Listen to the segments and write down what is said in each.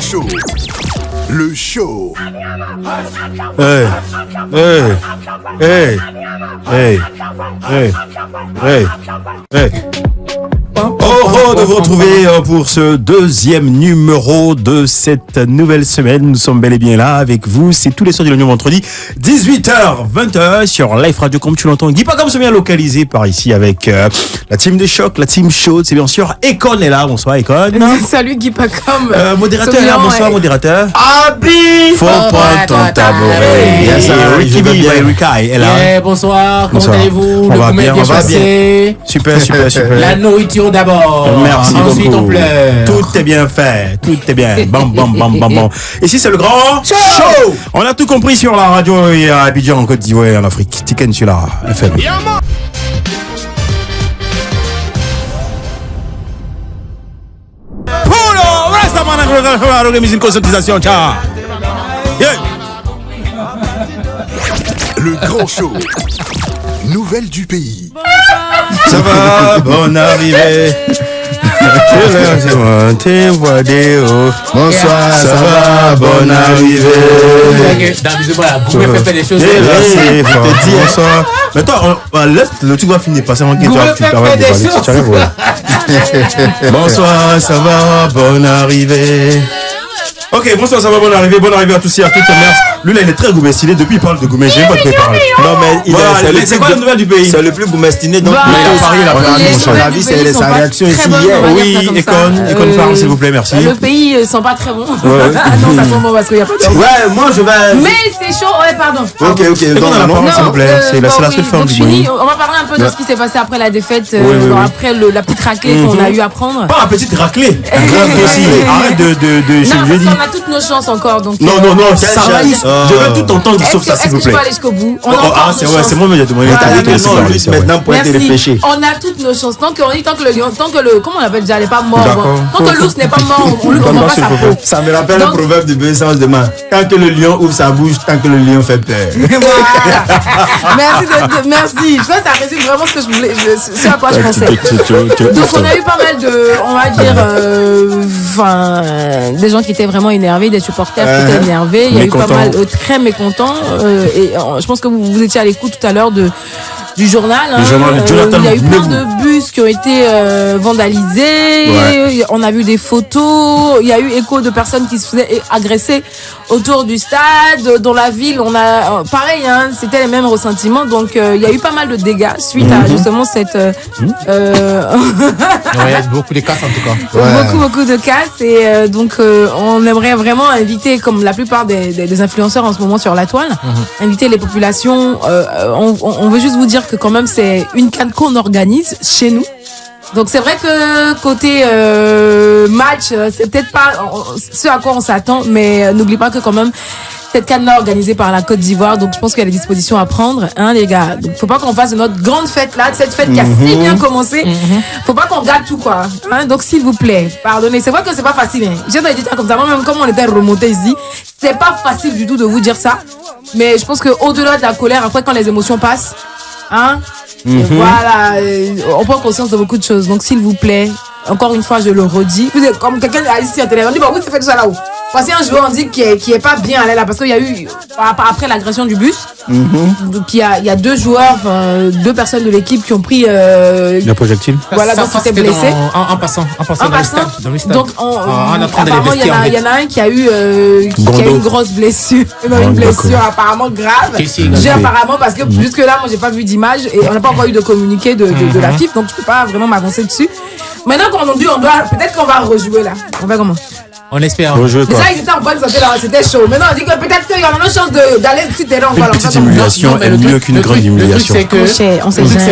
show. Le show. Hey. Hey. Hey. Hey. Hey. Hey. Hey. Oh, de vous retrouver pour ce deuxième numéro de cette nouvelle semaine. Nous sommes bel et bien là avec vous. C'est tous les soirs du lundi au vendredi, 18h, 20h sur Live Radio, comme tu l'entends. Guy Pacom se vient localisé par ici avec la team des chocs, la team chaude. C'est bien sûr Econ est là. Bonsoir Econ. Salut Guy Pacom. Modérateur est là. Bonsoir modérateur. Abi. Faut prendre ton tabouret. Rikai est là. Bonsoir. Comment allez-vous? On va bien, on va bien. Super. La nourriture d'abord. Merci Ensuite, beaucoup. on pleure. Tout est bien fait. Tout est bien. Bam. Ici, c'est le grand show. On a tout compris sur la radio et à Abidjan, en Côte d'Ivoire et en Afrique. Tiken sur la FM. Le grand show. Nouvelle du pays. Ça va, bonne arrivée. Bonsoir, ça va, bonne arrivée. Vous me faites des choses. Bonsoir. Mais toi, laisse le truc va finir passer avant que tu arrêtes de parler. Bonsoir, ça va, bonne arrivée. Ok, bonsoir, ça va, bonne arrivée à tous et à toutes. Merci. Lui là, il est très goumestiné. Depuis, il parle de goumestiné. J'ai pas de préparer. Non, mais c'est quoi la nouvelle du pays? C'est le plus goumestiné. Donc, il a parlé. Son avis, c'est sa réaction ici hier. Oui, Econ parle, s'il vous plaît, merci. Le pays sent pas très bon. Non, ça sent bon parce qu'il n'y a pas de. Ouais, moi je vais. Mais c'est chaud, ouais, pardon. Ok. Donc, la parole, s'il vous plaît. C'est la seule forme du pays. On va parler un peu de ce qui s'est passé après la défaite, après la petite raclée qu'on a eu à prendre. Pas la petite raclée. Grave aussi. Arrête de. Non, parce qu'on a toutes nos chances encore. Donc, non, ça va. Je veux tout entendre sauf ça, s'il vous plaît. Est-ce que je peux aller jusqu'au bout? c'est moi, il a demandé. Maintenant, pointer le péché. On a toutes nos chances. Tant que le lion, comment on appelle déjà, elle n'est pas mort. Tant que l'ours n'est pas mort, on ne vend pas sa peau. Ça me rappelle le proverbe du bon sens de main. Tant que le lion ouvre sa bouche, tant que le lion fait peur. Merci. Je pense que ça résume vraiment ce que je voulais, ce à quoi je pensais. Donc on a eu pas mal de, on va dire, des gens qui étaient vraiment énervés, des supporters qui étaient énervés. Il y a eu pas mal très mécontents. Et je pense que vous étiez à l'écoute tout à l'heure du journal. Il y a eu plein de bus qui ont été vandalisés. Ouais. On a vu des photos. Il y a eu écho de personnes qui se faisaient agresser autour du stade. Dans la ville, on a pareil, c'était les mêmes ressentiments. Donc il y a eu pas mal de dégâts suite à justement cette. Il y a beaucoup de casses en tout cas. Ouais. Beaucoup de casses et donc on aimerait vraiment inviter, comme la plupart des influenceurs en ce moment sur la toile, inviter les populations. On veut juste vous dire que quand même c'est une CAN qu'on organise chez nous. Donc c'est vrai que côté match, c'est peut-être pas ce à quoi on s'attend, mais n'oublie pas que quand même cette CAN-là organisée par la Côte d'Ivoire, donc je pense qu'il y a des dispositions à prendre, les gars. Donc faut pas qu'on fasse de notre grande fête là, de cette fête qui a si bien commencé. Faut pas qu'on gâte tout quoi. Donc s'il vous plaît, pardonnez. C'est vrai que c'est pas facile. J'ai entendu dire comme ça, moi-même comme on était remonté ici, c'est pas facile du tout de vous dire ça. Mais je pense que au-delà de la colère, après quand les émotions passent, voilà, on prend conscience de beaucoup de choses. Donc s'il vous plaît, encore une fois je le redis, vous êtes comme quelqu'un ici à télé, on dit oui c'est fait tout ça là-haut. Voici un joueur on dit qui est pas bien allé là parce qu'il y a eu après l'agression du bus. Donc il y a deux joueurs, deux personnes de l'équipe qui ont pris le projectile. Voilà, donc ils étaient blessés. En passant dans le stade. Donc apparemment il y en a un qui a eu une grosse blessure, une blessure apparemment grave. J'ai apparemment parce que jusque là moi j'ai pas vu d'image et on n'a pas encore eu de communiqué de la FIF, donc je peux pas vraiment m'avancer dessus. Maintenant qu'on dit on doit, peut-être qu'on va rejouer là. On va comment? On espère. Déjà, ils étaient en bonne santé là, c'était chaud. Maintenant, on dit que peut-être qu'il y en a une chance d'aller sur le terrain. Une petite humiliation est mieux qu'une grande humiliation. Le truc, c'est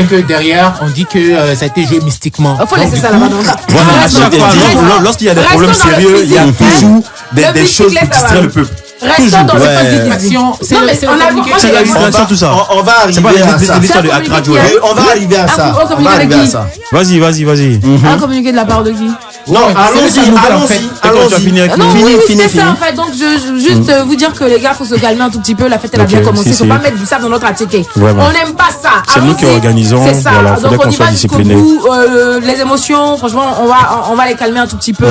que derrière, on dit que ça a été joué mystiquement. Il faut laisser ça là-bas. Lorsqu'il y a des problèmes sérieux, il y a toujours des choses qui distraient le peuple. Restons dans les positions. Non, mais on a tout ça. On va arriver à ça. On va arriver à ça. Vas-y. Un communiqué de la part de qui? Non, allons-y. Attends, tu as fini avec Non, nous. oui, Fini. c'est ça en fait. Donc, juste vous dire que les gars, faut se calmer un tout petit peu. La fête, elle a bien commencé. Faut pas mettre du sable dans notre attiqué. Vraiment. On n'aime pas ça. C'est nous qui Allons-y. organisons. C'est ça. Voilà, faudrait Donc, on qu'on y soit va jusqu'au discipliné. bout. Les émotions, franchement, on va les calmer un tout petit peu.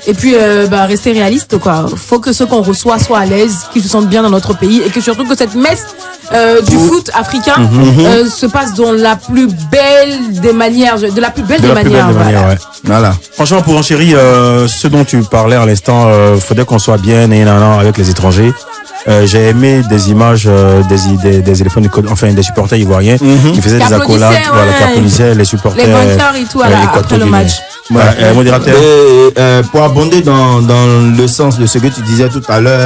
Et puis, rester réaliste, quoi. Faut que ceux qu'on reçoit soient à l'aise, qu'ils se sentent bien dans notre pays et que surtout que cette messe du foot africain se passe dans la plus belle des manières, de la plus belle des manières. Voilà. Ouais. Voilà. Franchement, pour enchérir ce dont tu parlais à l'instant, faudrait qu'on soit bien avec les étrangers. J'ai aimé des images des éléphants enfin des supporters ivoiriens qui faisaient Qui des accolades, applaudissaient, voilà, qui ouais. applaudissaient les supporters. Les vainqueurs et tout après le match. Voilà, modérateur. Et, pour abonder dans le sens de ce que tu disais tout à l'heure,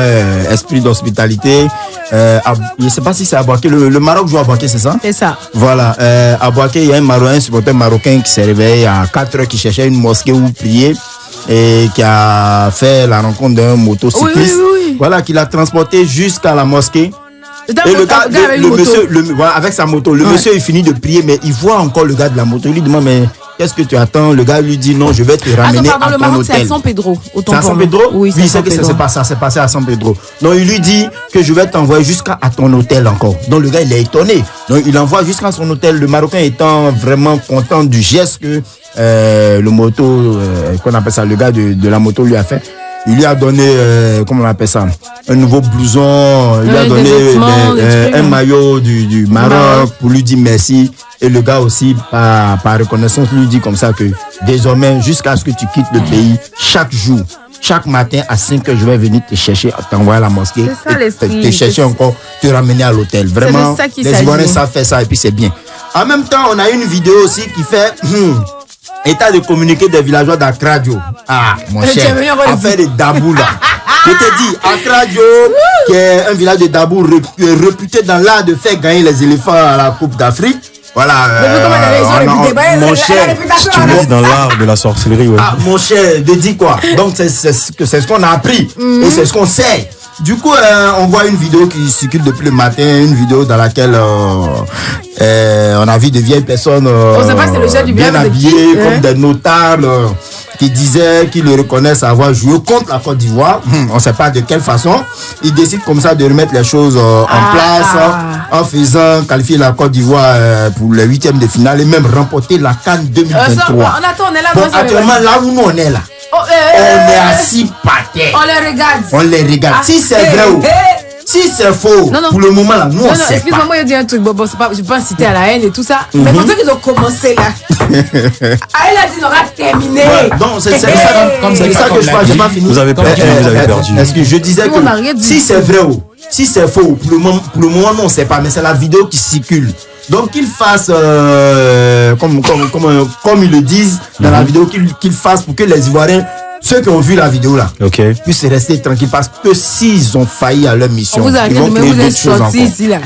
esprit d'hospitalité, je sais pas si c'est à Boaké, le Maroc joue à Boaké, c'est ça? C'est ça. Voilà, à Boaké, il y a un supporter marocain qui s'est réveillé à 4 heures, qui cherchait une mosquée où prier et qui a fait la rencontre d'un motocycliste. Oui. Voilà, qui l'a transporté jusqu'à la mosquée. Et Le gars, le monsieur, voilà, avec sa moto, le monsieur il finit de prier, mais il voit encore le gars de la moto. Il lui demande, mais qu'est-ce que tu attends? Le gars lui dit, non, je vais te ramener à le ton Maroc, c'est à hôtel. San Pedro. C'est à San Pedro? Oui, c'est que c'est pas ça, c'est passé à San Pedro. Donc il lui dit que je vais t'envoyer jusqu'à ton hôtel encore. Donc le gars il est étonné. Donc il envoie jusqu'à son hôtel. Le Marocain étant vraiment content du geste que le moto, qu'on appelle ça, le gars de la moto lui a fait. Il lui a donné, comment on appelle ça, un nouveau blouson, il lui a donné un maillot du Maroc pour lui dire merci. Et le gars aussi, par reconnaissance, lui dit comme ça que désormais, jusqu'à ce que tu quittes le pays, chaque jour, chaque matin à 5 heures, je vais venir te chercher, t'envoyer à la mosquée, C'est ça, l'esprit. te chercher encore, te ramener à l'hôtel. Vraiment, de ça qu'il les s'agit. Ivoiriens savent faire ça et puis c'est bien. En même temps, on a une vidéo aussi qui fait... état de communiquer des villageois d'Akradio. Ah, mon cher, affaire de Dabou là. Je te dis, Akradio, qui est un village de Dabou réputé dans l'art de faire gagner les éléphants à la Coupe d'Afrique. Voilà. Mon cher, Tu me dis dans l'art de la sorcellerie, ouais. ah, mon cher, de dire quoi? Donc c'est ce qu'on a appris et c'est ce qu'on sait. Du coup, on voit une vidéo qui circule depuis le matin, une vidéo dans laquelle on a vu des vieilles personnes sait pas, c'est le chef du bien village de qui? habillées, comme des notables, qui disaient qu'ils le reconnaissent avoir joué contre la Côte d'Ivoire. On ne sait pas de quelle façon. Ils décident comme ça de remettre les choses en place, en faisant qualifier la Côte d'Ivoire pour les 8e de finale et même remporter la CAN 2023. On attend, on est là. Bon, actuellement, là où nous on est là, on est assis par terre. On les regarde. On les regarde. Si c'est vrai ou si c'est faux, Non. pour le moment là, nous on sait excuse-moi, pas. moi, il dit un truc. Bon, c'est pas, je peux pas inciter à la haine et tout ça. Mais pour ça qu'ils ont commencé là. Elle a dit, on aura terminé. Ouais, donc c'est ça, c'est ça que je crois, j'ai pas fini. Vous avez perdu, vous avez perdu. Est-ce que je disais On a rien que dit. si c'est vrai ou si c'est faux, pour le moment, nous on sait pas, mais c'est la vidéo qui circule. Donc qu'ils fassent comme ils le disent dans la vidéo, qu'ils fassent pour que les Ivoiriens, ceux qui ont vu la vidéo là, Ok. puissent rester tranquilles parce que s'ils ont failli à leur mission, On vous a ils rien vont dit, mais créer vous êtes d'autres choses sortis encore. ici là.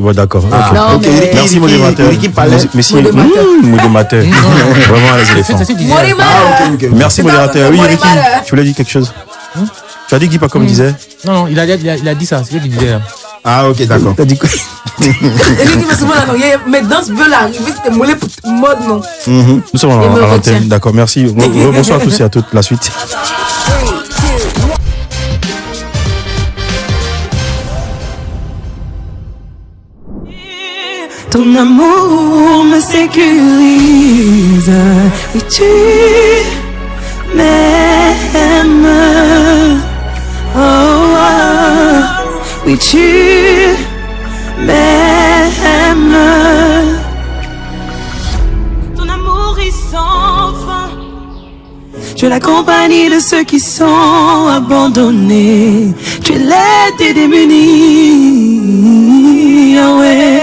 Ouais, d'accord. Ah, ok. Non, ok, mais- Ricky, Merci, modérateur. Ricky parlait. Merci, Modérateur. modérateur. Vraiment, les éléphants. C'est ce que tu disais. Morima. Ah, ok. Merci, modérateur. Oui, Morima, Ricky, là. tu voulais dire quelque chose? Tu as dit qui pas comme disait? Non, il a dit ça, c'est ce que tu disais. Ah, ok, d'accord. T'as dit quoi? Et lui qui me souvent là, non, mais dans ce veut l'arriver, c'était mollet pour mode, non. Nous sommes Et me à retient. l'antenne. D'accord, merci. Bonsoir à tous et à toutes. La suite. Ton amour me sécurise. Oui, tu m'aimes. Oh, oh. Oui, tu m'aimes. Ton amour est sans fin. Tu es la compagnie de ceux qui sont abandonnés. Tu es l'aide des démunis. Ah ouais.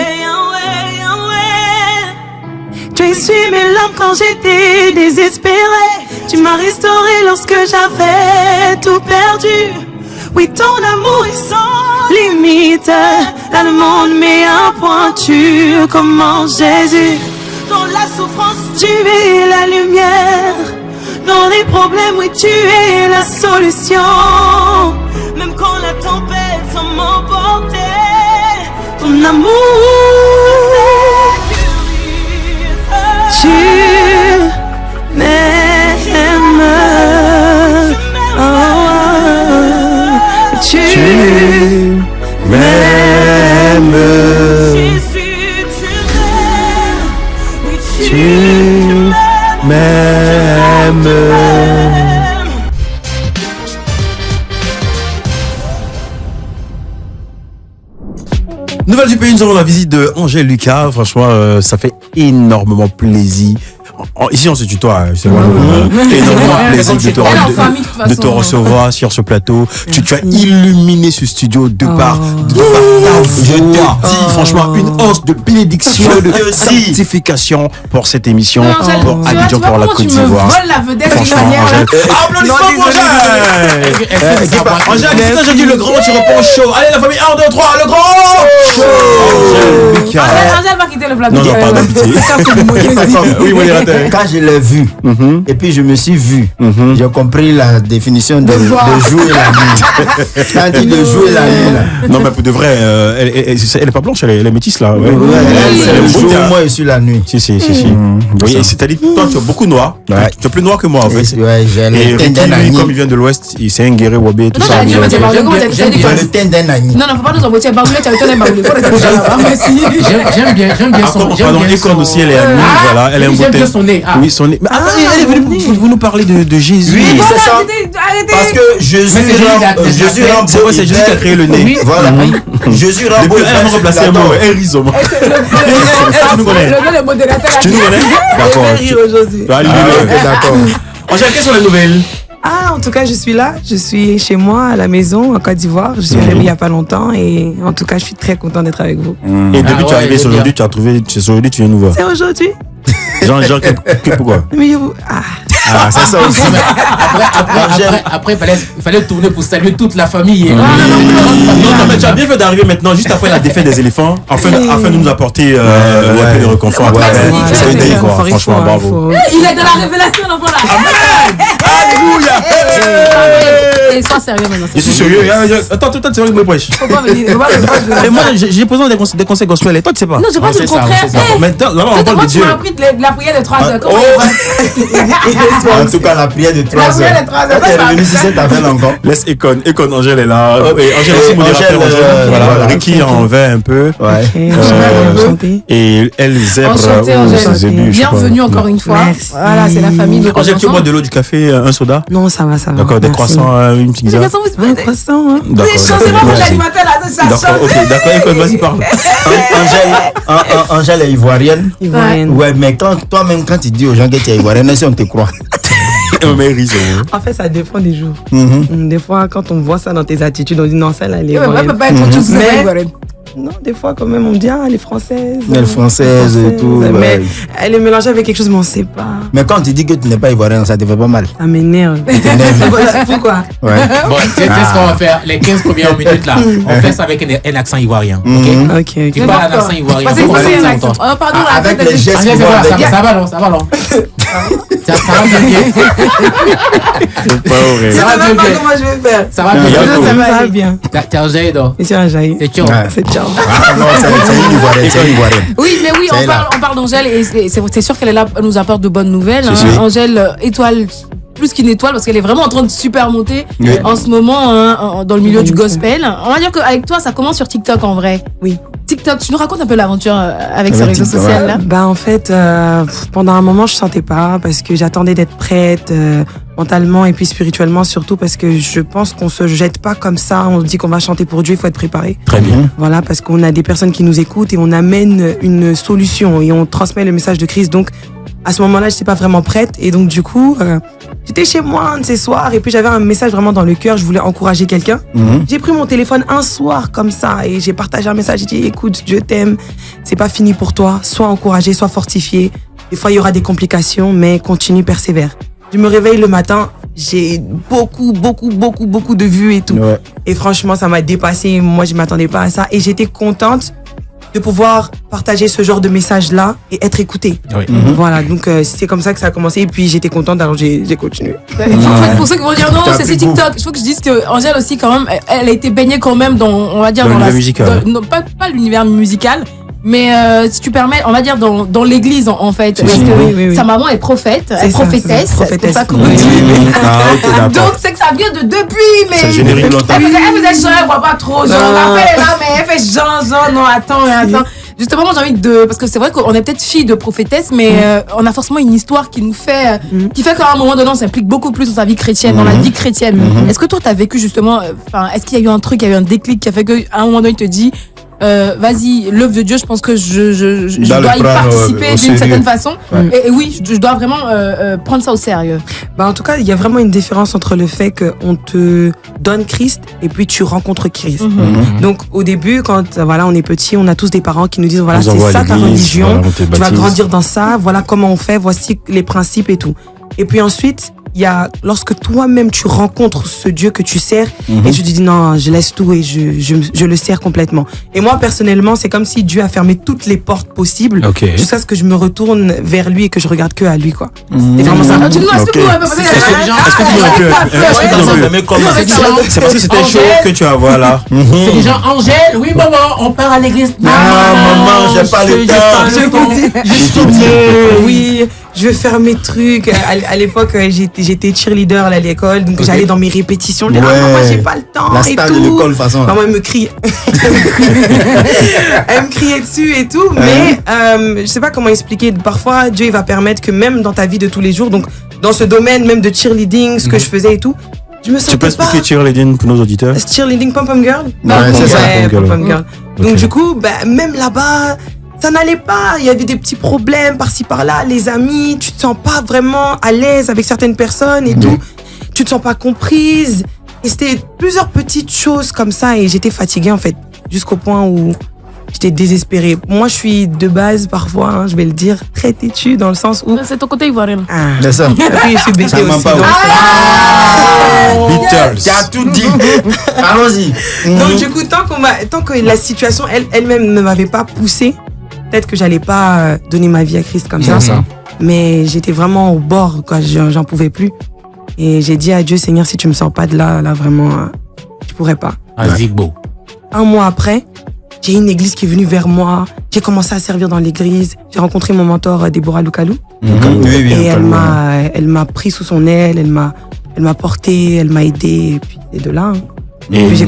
Tu as essuyé mes larmes quand j'étais désespérée. Tu m'as restauré lorsque j'avais tout perdu. Oui, ton amour est sans limite. Dans le monde, mais un pointu. Comment Jésus, dans la souffrance, tu es la lumière. Dans les problèmes, oui, tu es la solution. Même quand la tempête semble m'emporter, ton amour. Tu m'aimes. Nouvelle du pays, nous avons la visite de Angèle Lucas. Franchement, ça fait énormément plaisir. Ici, on se tutoie. C'est énormément plaisir de te recevoir sur ce plateau. Tu as illuminé ce studio de par ta voix. Je te dis, franchement, une hausse de bénédiction, de sanctification pour cette émission, pour Abidjan, pour la Côte d'Ivoire. Franchement, Angèle. Applaudissements pour Angèle. Angèle, j'ai dit le grand, tu réponds chaud. Allez, la famille, 1, 2, 3, le grand chaud. Angèle Lucas. Angèle va quitter le plateau. Non, pardon, pitié. Oui, modérateur. Quand je l'ai vu, et puis je me suis vu, j'ai compris la définition de jour et la nuit. Quand dit de jour et la nuit, là. Non, mais pour de vrai, elle est pas blanche, elle est métisse, là. Ouais. C'est le jour, moi, je suis la nuit. Si. Oui, c'est-à-dire, toi, tu es beaucoup noir. Ouais. Tu es plus noir que moi, en fait. Ouais, j'ai Et le teint Ricky, d'un lui, agneau. comme il vient de l'Ouest, c'est un guerrier wabé, tout ça. J'ai le teint d'un agneau. Non, faut pas nous embêter. Baoulé, tu as eu ton baoulé. Faut rester là-bas. Merci. J'aime bien son. Pardon, Econ aussi, elle est à nuit, voilà. Elle est un J'aime beauté. bien son nez. Oui, son nez. Mais elle est venue vous nous parler de Jésus. Oui, c'est ça. Arrêtez. Parce que Jésus rend C'est vrai, c'est Jésus qui a créé le nez. Voilà. Jésus rend beau. Depuis, elle m'a remplacé un mot, un rhizome. Tu nous connais? Le gars, le modérateur. Tu nous connais? D'accord. aujourd'hui. D'accord. Angèle, quelles sont les nouvelles? Ah, en tout cas, je suis là. Je suis chez moi, à la maison, en Côte d'Ivoire. Je suis arrivée il n'y a pas longtemps et en tout cas, je suis très content d'être avec vous. Et depuis que tu es arrivé, c'est aujourd'hui, tu as trouvé, c'est aujourd'hui, tu viens nous voir. C'est aujourd'hui? Genre, pourquoi? Mais vous... Ah, c'est ça aussi. Après, il fallait tourner pour saluer toute la famille. Non, mais tu as bien fait d'arriver maintenant, juste après la défaite des éléphants, afin de nous apporter un peu de réconfort. C'est une idée, quoi. Franchement, bravo. Il est dans la révélation, l'enfant là. Alléluia. Et sois sérieux maintenant. Je suis sérieux. Attends, tu es sérieux, mais wesh. Faut pas me dire. Et moi, j'ai besoin des conseils gospel. Et toi, tu sais pas. Non, j'ai pas dit le contraire. Mais là, on parle de Dieu. Tu m'as appris la prière de 3 heures. En tout cas, la prière de 3 heures. prière de 3 heures. Elle est revenue sur cette affaire encore. Laisse Econ, Angèle est là. Angèle aussi, modérateur. Voilà, Ricky en veut un peu. Ouais. Et elle zèbre Enchantée, Angèle. Bienvenue encore une fois. Merci. Voilà, c'est la famille de Angèle, tu bois de l'eau, du café, un soda? Non, ça va. D'accord, des croissants, une petite pizza. Un croissant, hein. D'accord. Changez-moi mon animateur là, ça change. D'accord, ok, d'accord, Econ, vas-y, parle. Angèle est ivoirienne. Ivoirienne. Ouais, mais toi-même, quand tu dis aux gens que tu es ivoirienne, si on te croit. En fait, ça dépend des jours. Des fois, quand on voit ça dans tes attitudes, on dit non, celle-là, elle est Ouais, ivoirienne. peut pas être tout ça. Non, des fois, quand même, on me dit, ah, elle est française. Elle est française et tout. Mais Ouais. elle est mélangée avec quelque chose, mais on sait pas. Mais quand tu dis que tu n'es pas ivoirienne, ça te fait pas mal. Ça m'énerve. Pourquoi? Ouais. Bon, c'est ce qu'on va faire. Les 15 premières minutes là, on fait ça avec un accent ivoirien. Ok? Ok. Tu parles un accent ivoirien. Parce que Faut c'est qu'on un s'entende. accent. Pardon, Avec les gestes Ah, qui vont avec. ça va, non? Ça va bien. C'est pas vrai. Ça va bien. comment je vais faire. Ça va bien. Ça va bien. T'es Angèle, donc. Et c'est un jaillit. C'est chiant. Ouais. C'est ciao. Ah non, c'est une ivoirienne. C'est une ivoirienne. Oui, mais oui, Ça y est, là. on parle d'Angèle et c'est sûr qu'elle est là, elle nous apporte de bonnes nouvelles. Si, Hein. si. Angèle, étoile, plus qu'une étoile, parce qu'elle est vraiment en train de super monter Oui. en ce moment hein, dans le milieu du gospel. On va dire qu'avec toi, ça commence sur TikTok en vrai. Oui. TikTok, tu nous racontes un peu l'aventure avec ce Avec réseau TikTok, social là? Bah en fait, pendant un moment, je sentais pas parce que j'attendais d'être prête mentalement et puis spirituellement surtout parce que je pense qu'on se jette pas comme ça. On se dit qu'on va chanter pour Dieu, il faut être préparé. Très bien. Voilà, parce qu'on a des personnes qui nous écoutent et on amène une solution et on transmet le message de Christ. Donc à ce moment-là, j'étais pas vraiment prête et donc du coup, j'étais chez moi un de ces soirs et puis j'avais un message vraiment dans le cœur. Je voulais encourager quelqu'un. J'ai pris mon téléphone un soir comme ça et j'ai partagé un message. J'ai dit écoute, Dieu t'aime, c'est pas fini pour toi. Sois encouragé, sois fortifié. Des fois, il y aura des complications, mais continue, persévère. Je me réveille le matin, j'ai beaucoup de vues et tout. Ouais. Et franchement, ça m'a dépassé. Moi, je m'attendais pas à ça et j'étais contente de pouvoir partager ce genre de message-là et être écoutée. Oui. Voilà, donc c'est comme ça que ça a commencé et puis j'étais contente, alors j'ai continué. Pour ceux qui vont dire non, T'as c'est pris TikTok. Il faut que je dise que Angèle aussi quand même, elle a été baignée quand même dans, on va dire Dans dans l'univers musical. non, pas l'univers musical. Mais si tu permets, on va dire dans l'église en fait. Parce que oui. sa maman est prophète, elle est ça, prophétesse. c'est ça, C'est pour ça qu'on prophétesse. dit. Ah, ok, d'accord. Donc c'est que ça vient de depuis, mais. C'est le générique longtemps. Elle faisait genre, elle voit pas trop, genre, Ah. après elle est là, mais elle fait genre, non, attends. Justement, moi, j'ai envie parce que c'est vrai qu'on est peut-être fille de prophétesse, mais on a forcément une histoire qui nous fait, qui fait qu'à un moment donné, on s'implique beaucoup plus dans sa vie chrétienne, dans la vie chrétienne. Est-ce que toi, t'as vécu justement, est-ce qu'il y a eu un truc, il y a eu un déclic qui a fait qu'à un moment donné, il te dit, vas-y, l'œuvre de Dieu, je pense que je dois y participer d'une certaine façon. Et oui, je dois vraiment prendre ça au sérieux. En tout cas, il y a vraiment une différence entre le fait qu'on te donne Christ et puis tu rencontres Christ. Donc, au début, quand on est petit, on a tous des parents qui nous disent, voilà, c'est ça ta religion, tu vas grandir dans ça, voilà comment on fait, voici les principes et tout. Et puis ensuite, il y a lorsque toi-même tu rencontres ce Dieu que tu sers et tu te dis non, je laisse tout et je le sers complètement. Et moi personnellement, c'est comme si Dieu a fermé toutes les portes possibles jusqu'à ce que je me retourne vers lui et que je regarde que à lui, quoi. C'est vraiment ça. Tu nous expliques c'est parce que c'était chaud que tu as voilà. C'est des gens Angèle, oui maman, on part à l'église. Maman, j'ai pas le temps. Je suis oui, je veux faire mes trucs. À l'époque, j'étais cheerleader à l'école, donc j'allais dans mes répétitions. Moi, j'ai pas le temps. La star de l'école, de toute façon. Maman, elle me crie. Elle me criait dessus et tout. Mais je sais pas comment expliquer. Parfois, Dieu il va permettre que même dans ta vie de tous les jours, donc dans ce domaine même de cheerleading, ce que je faisais et tout, je me sentais Tu peux expliquer cheerleading pour nos auditeurs? Cheerleading, pom-pom girl. C'est ça. Pom-pom girl. Donc du coup, même là-bas, ça n'allait pas, il y avait des petits problèmes par-ci par-là, les amis, tu te sens pas vraiment à l'aise avec certaines personnes et tout, tu te sens pas comprise, et c'était plusieurs petites choses comme ça et j'étais fatiguée en fait, jusqu'au point où j'étais désespérée. Moi je suis de base parfois, je vais le dire, très têtue dans le sens où... C'est ton côté ivoirien. C'est ça. Et puis je suis bêtée aussi. Beatles. Tu as tout dit. Allons-y. Donc du coup, tant que la situation elle-même ne m'avait pas poussée, peut-être que j'allais pas donner ma vie à Christ comme ça. Mais j'étais vraiment au bord, quoi. J'en pouvais plus. Et j'ai dit à Dieu, Seigneur, si tu me sors pas de là vraiment, je pourrais pas. Zigbo. Un mois après, j'ai une église qui est venue vers moi. J'ai commencé à servir dans l'église. J'ai rencontré mon mentor, Déborah Lukalou. Et elle m'a pris sous son aile, elle m'a porté, elle m'a aidé. Et puis de là. Et puis j'ai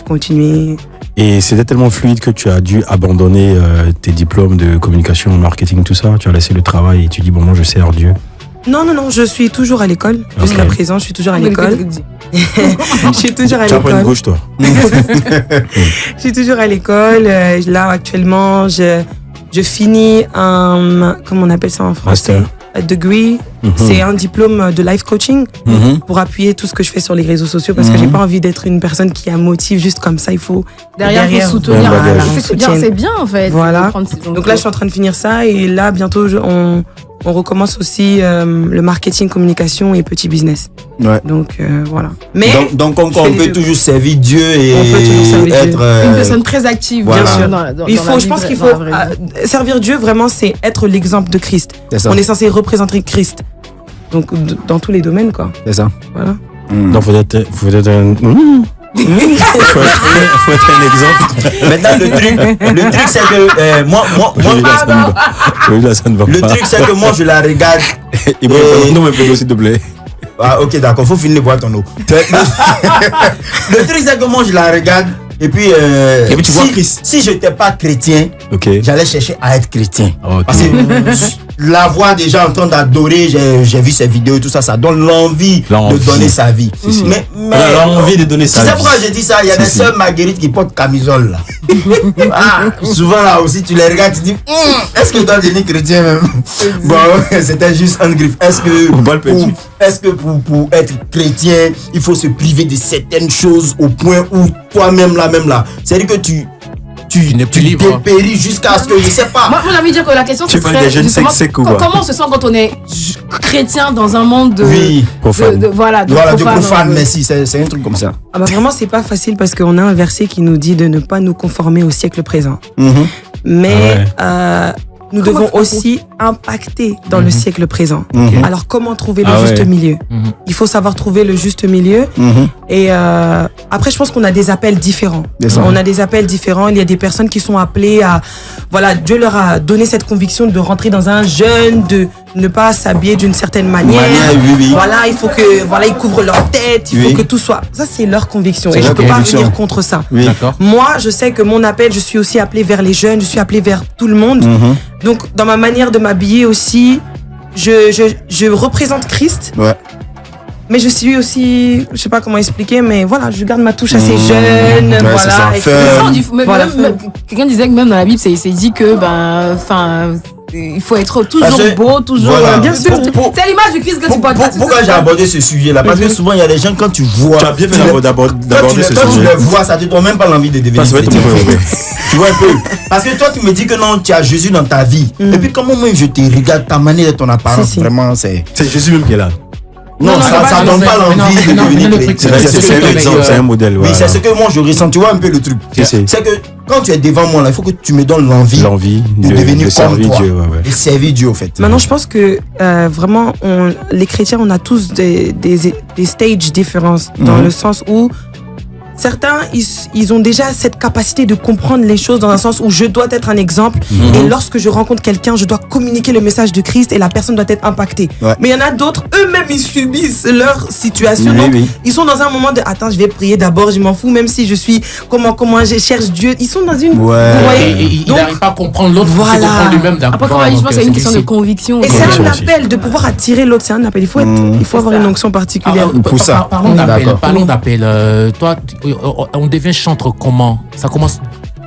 continué. Et c'était tellement fluide que tu as dû abandonner tes diplômes de communication, marketing, tout ça. Tu as laissé le travail et tu dis, bon, moi, je sers Dieu. Non, je suis toujours à l'école. Jusqu'à présent, je suis toujours à l'école. Je suis toujours à l'école. Tu apprends une gauche, toi. Je suis toujours à l'école. Là, actuellement, je finis un... Comment on appelle ça en français? A degree. C'est un diplôme de life coaching pour appuyer tout ce que je fais sur les réseaux sociaux parce que j'ai pas envie d'être une personne qui a motive juste comme ça. Il faut derrière soutenir. C'est bien en fait. Voilà. Donc là, je suis en train de finir ça et là, bientôt, on recommence aussi le marketing, communication et petit business. Ouais. Donc voilà. Mais donc on peut toujours servir Dieu et être une personne très active, voilà. bien sûr. Je pense qu'il faut servir Dieu vraiment, c'est être l'exemple de Christ. On est censé représenter Christ. Donc dans tous les domaines, quoi. C'est ça. Voilà. Donc faut être un... faut être un exemple. Maintenant le truc c'est que moi le truc c'est que moi je la regarde. Non mais peux s'il te plaît. Ah ok d'accord, faut finir de boire ton eau. Le truc c'est que moi je la regarde. Et puis tu vois Christ. Si je n'étais pas chrétien, j'allais chercher à être chrétien. Parce que la voir déjà en train d'adorer, j'ai vu ses vidéos et tout ça, ça donne l'envie de donner sa vie. Mais l'envie de donner sa vie. C'est pourquoi j'ai dit ça, il y a des sœurs Marguerite qui portent camisole là. Souvent là aussi tu les regardes, tu dis est-ce que je dois devenir chrétien même? Bon, c'était juste un griffe. Est-ce que pour être chrétien, il faut se priver de certaines choses au point où toi-même là, c'est-à-dire que tu dépéris jusqu'à ce que je sais pas. Moi j'ai envie de dire que la question c'est comment on se sent quand on est chrétien dans un monde de profane. de profane, mais si c'est un truc comme ça. Vraiment c'est pas facile parce qu'on a un verset qui nous dit de ne pas nous conformer au siècle présent. Mais nous devons aussi impacter dans le siècle présent. Alors comment trouver le juste milieu? Il faut savoir trouver le juste milieu. Et après, je pense qu'on a des appels différents. On a des appels différents. Il y a des personnes qui sont appelées à... Voilà, Dieu leur a donné cette conviction de rentrer dans un jeûne, ne pas s'habiller d'une certaine manière. Oui. Voilà, il faut que voilà, ils couvrent leur tête, il faut que tout soit. Ça, c'est leur conviction. C'est et je leur peux pas conviction. venir contre ça. Oui. D'accord. Moi, je sais que mon appel, je suis aussi appelée vers les jeunes, je suis appelée vers tout le monde. Donc, dans ma manière de m'habiller aussi, je représente Christ. Ouais. Mais je suis aussi, je sais pas comment expliquer, mais voilà, je garde ma touche assez jeune, Ouais, c'est voilà. ça, et fun. Voilà, Quelqu'un disait que même dans la Bible, c'est dit que, il faut être toujours Parce que- beau, toujours. voilà. bien sûr. C'est l'image du Christ que tu portes. Pourquoi j'ai abordé ce sujet-là? Parce que souvent, il y a des gens, quand tu vois. Tu as bien fait d'aborder ce Quand tu sujet. le vois, ça te donne même pas l'envie de devenir Ça, c'est chrétien. vrai, ouais. Tu vois un peu. Parce que toi, tu me dis que non, tu as Jésus dans ta vie. Et puis, comment moi je te regarde, ta manière de ton apparence, Si. vraiment, c'est. C'est Jésus même qui est là. Non, ça donne pas l'envie de devenir chrétien. C'est vrai, c'est un exemple, c'est un modèle. Oui, voilà. c'est ce que moi je ressens. Tu vois un peu le truc. Si. C'est que quand tu es devant moi, là, il faut que tu me donnes l'envie de devenir comme servir toi. Dieu, ouais. Et servir Dieu, au fait. Maintenant, je pense que vraiment, les chrétiens, on a tous des stages différents dans le sens où certains, ils ont déjà cette capacité de comprendre les choses dans un sens où je dois être un exemple et lorsque je rencontre quelqu'un, je dois communiquer le message de Christ et la personne doit être impactée. Ouais. Mais il y en a d'autres, eux-mêmes, ils subissent leur situation. Oui, Donc, oui. ils sont dans un moment de attends, je vais prier d'abord, je m'en fous, même si je suis comment je cherche Dieu. Ils sont dans une. Ouais. Vous voyez? Et il Donc, n'arrive pas à comprendre l'autre, voilà. il se comprend lui-même d'un Après, coup. comme on a dit, je pense que c'est une question de difficile. conviction. et c'est Conviction un aussi. appel de pouvoir attirer l'autre, c'est un appel. Il faut faut avoir une onction particulière. Pour ça. Parlons d'appel. D'accord. Parlons d'appel. Toi, on devient chanteur comment? Ça commence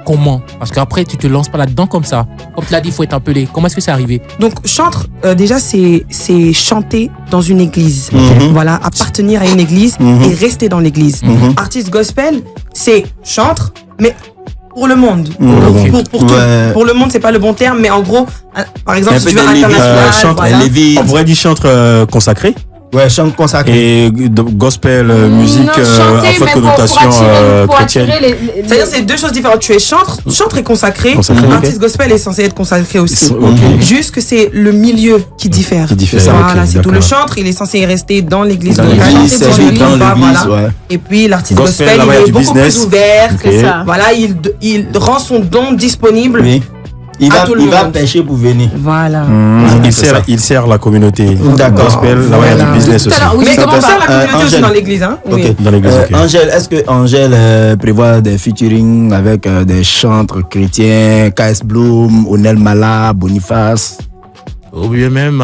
comment? Parce qu'après, tu te lances pas là-dedans comme ça. Comme tu l'as dit, il faut être appelé. Comment est-ce que c'est arrivé? Donc chantre, déjà c'est chanter dans une église, voilà, appartenir à une église et rester dans l'église. Artiste gospel, c'est chantre, mais pour le monde. Pour le monde, c'est pas le bon terme, mais en gros, par exemple, Un si peu tu veux des Lévites, international, chantre, voilà. Lévi. On pourrait dire chantre consacré Ouais, chant consacré. et gospel, musique à forte connotation chrétienne. C'est-à-dire c'est deux choses différentes. Tu es chantre est consacré. Consacré, Artiste gospel est censé être consacré aussi. Ok. Juste que c'est le milieu qui diffère. Qui diffère, Voilà, ok, c'est tout. Le d'accord. chantre, il est censé rester dans l'église Dans locale. l'église, Chanter servir l'église, dans voilà. l'église, ouais. Et puis l'artiste Gospel, gospel, là-bas, il y a il du est beaucoup business. plus ouvert. Ok. C'est ça. Voilà, il rend son don disponible. Oui. Il À va, tout le il va monde. pêcher pour venir. Voilà. Il sert la communauté. D'accord. Gospel, là-bas, il y a du business Tout à aussi. l'heure, oui, Mais justement, on sert la communauté aussi Angèle. dans l'église, hein. Oui. Ok. Dans l'église, ok. Angèle, est-ce que Angèle prévoit des featuring avec des chantres chrétiens, KS Bloom, Onel Mala, Boniface Ou bien même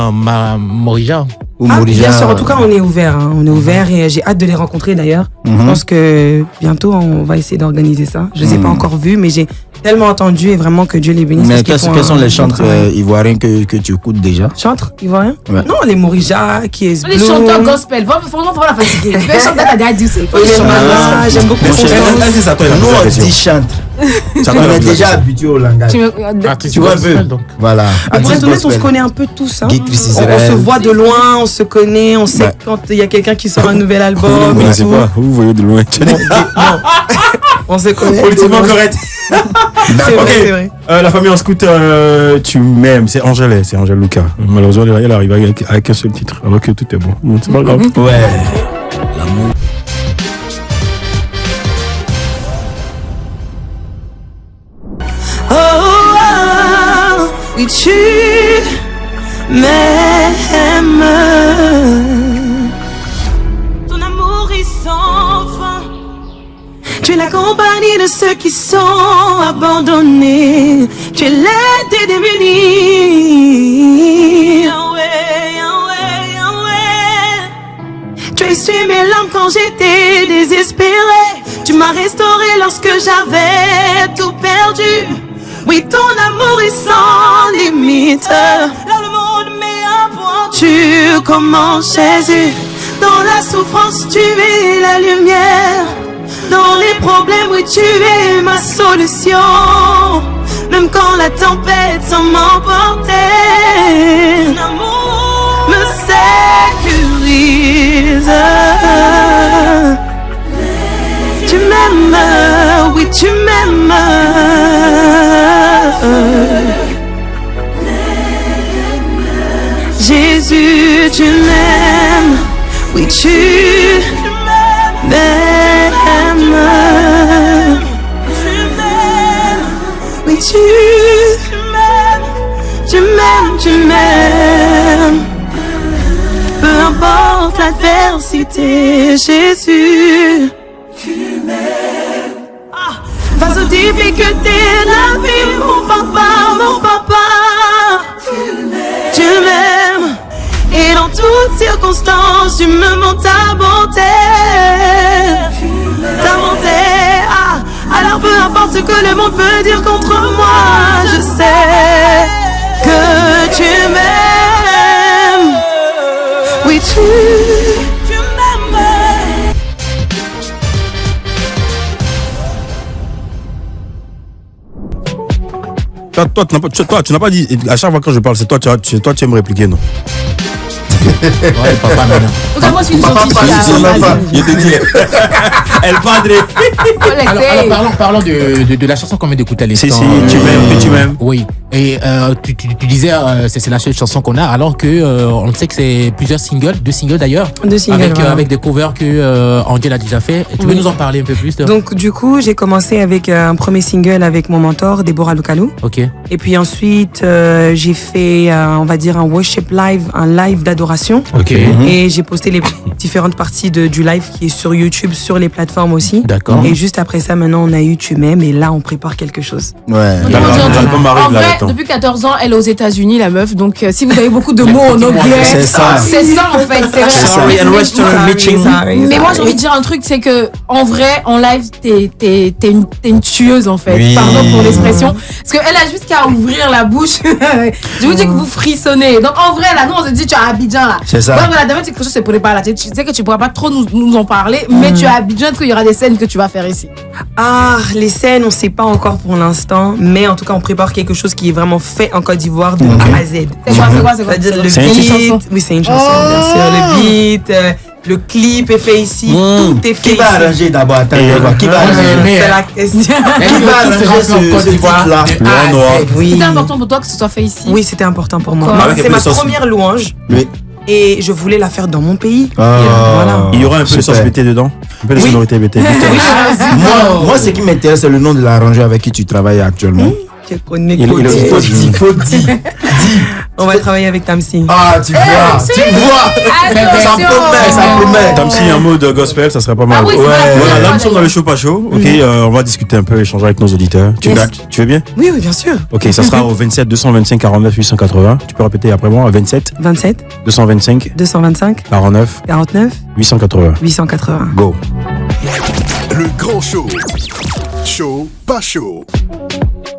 Morija. ou Ah, Morija? bien sûr, en tout cas, on est ouvert. Hein. On est ouvert et j'ai hâte de les rencontrer d'ailleurs. Je pense que bientôt, on va essayer d'organiser ça. Je ne les ai pas encore vus, mais j'ai tellement entendu et vraiment que Dieu les bénisse. Mais parce qu'ils quels font sont un les bon chantres travail. ivoiriens que tu écoutes déjà? Chantres ivoiriens? Ouais. Non, les Morija, qui est Les chanteurs gospel, franchement, faut pas la fatiguer. Tu peux chanter ta déjà dit, c'est. J'aime beaucoup Mon son cher, chant. Est-ce que ça Nous, on dit chante. On est déjà habitué au langage. Artiste Tu vois un peu? gospel, donc. Voilà. Pour être Artiste honnête, on se gospel. connaît un peu tous. Hein. Guy Chris On Israël. se voit de loin, on se connaît, on sait Ouais. quand il y a quelqu'un qui sort un nouvel Vous album. ne et connaissez tout. pas, vous voyez de loin. On se connaît. Politiquement correct. C'est vrai, Ok. c'est vrai. La famille en scout, tu m'aimes. C'est Angèle Lucas. Malheureusement, elle arrive avec un seul titre, alors que tout est bon. Bon, c'est pas grave. Ouais. Oh, oh, oui, tu m'aimes. Ton amour est sans fin. Tu es la compagnie de ceux qui sont abandonnés. Tu es l'aide des démunis. Yahweh, Yahweh, Yahweh. Tu as essuyé mes larmes quand j'étais désespérée. Tu m'as restauré lorsque j'avais tout perdu. Oui, ton amour est sans limite. Là, le monde m'est à point. Tu commences, Jésus. Dans la souffrance, tu es la lumière. Dans les problèmes, oui, tu es ma solution. Même quand la tempête s'en m'emportait, ton amour me sécurise. Tu m'aimes, oui, tu m'aimes. Jésus, tu m'aimes, oui, tu m'aimes. Oui, tu m'aimes, tu m'aimes, tu m'aimes. l'adversité, Jésus. Face aux difficultés de la vie, mon papa, tu m'aimes. Et dans toutes circonstances, tu me montres ta bonté. Alors peu importe ce que le monde peut dire contre moi, je sais que tu m'aimes. Oui, tu m'aimes. Toi, tu n'as pas dit, à chaque fois que je parle, c'est toi, tu aimes me répliquer, non? Ouais, papa, maintenant. En tout cas, moi, je suis une gentille. Je te dis, elle padre. Alors parlons de la chanson qu'on vient d'écouter à l'instant. Si, tu m'aimes. Oui. Et tu disais c'est la seule chanson qu'on a, alors que on sait que c'est plusieurs singles, 2 singles d'ailleurs, 2 singles, voilà. avec des covers que Angel a déjà fait. Et tu veux nous en parler un peu plus Donc du coup, j'ai commencé avec un premier single avec mon mentor, Deborah Lukalou. Ok. Et puis ensuite, j'ai fait, on va dire, un worship live, un live d'adoration. Ok. Et j'ai posté les différentes parties du live qui est sur YouTube, sur les plateformes aussi. D'accord. Et juste après ça, maintenant, on a eu Tu m'aimes et là, on prépare quelque chose. Ouais. L'album En arrive là vrai, maintenant. depuis 14 ans, elle est aux États-Unis, la meuf. Donc, si vous avez beaucoup de mots en anglais, C'est ça. c'est ça en fait. C'est vrai. Sorry, and Western meeting. Mais moi, j'ai envie de dire un truc, c'est que en vrai, en live, t'es une tueuse en fait. Oui. Pardon pour l'expression, parce qu'elle a juste qu'à ouvrir la bouche. Je vous dis que vous frissonnez. Donc en vrai, là, nous on se dit tu es à Abidjan là. C'est ça. Donc voilà, demain quelque chose c'est pour les parler. Tu sais que tu pourras pas trop nous en parler, mais tu es à Abidjan, qu'il y aura des scènes que tu vas faire ici. Ah, les scènes, on sait pas encore pour l'instant, mais en tout cas, on prépare quelque chose qui est vraiment fait en Côte d'Ivoire de A à Z. C'est quoi C'est-à-dire le C'est une beat. Oui, c'est une chanson, bien sûr. Le beat, le clip est fait ici, tout est fait Qui va ici. arranger d'abord? Attends, qui va Ouais, arranger? mais- C'est la question. Qui va arranger ce beat-là? Oui. C'était important pour toi que ce soit fait ici. Oui, c'était important pour moi. Pourquoi? Moi, c'est ma première louange Oui. et je voulais la faire dans mon pays. Ah. Voilà. Il y aura un peu de Super. sensibilité dedans. Un peu de Oui. sonorité BT. Moi, ce qui m'intéresse, c'est le nom de l'arrangeur avec qui tu travailles actuellement. Je connais Il Côté. faut dire. On va travailler avec Tamsi. Ah, tu vois, ça promet. Tamsi en mode gospel, ça serait pas mal. Ah oui, c'est vrai. Voilà, là Ouais. nous sommes dans le show pas chaud. Ok, on va discuter un peu, échanger avec nos auditeurs. Tu veux bien? Oui, oui, bien sûr. Ok, ça sera au 27 225 49 880. Tu peux répéter après moi, 27 27, 225 225, 49 49, 880. 880. Go. Le grand show. Show pas chaud.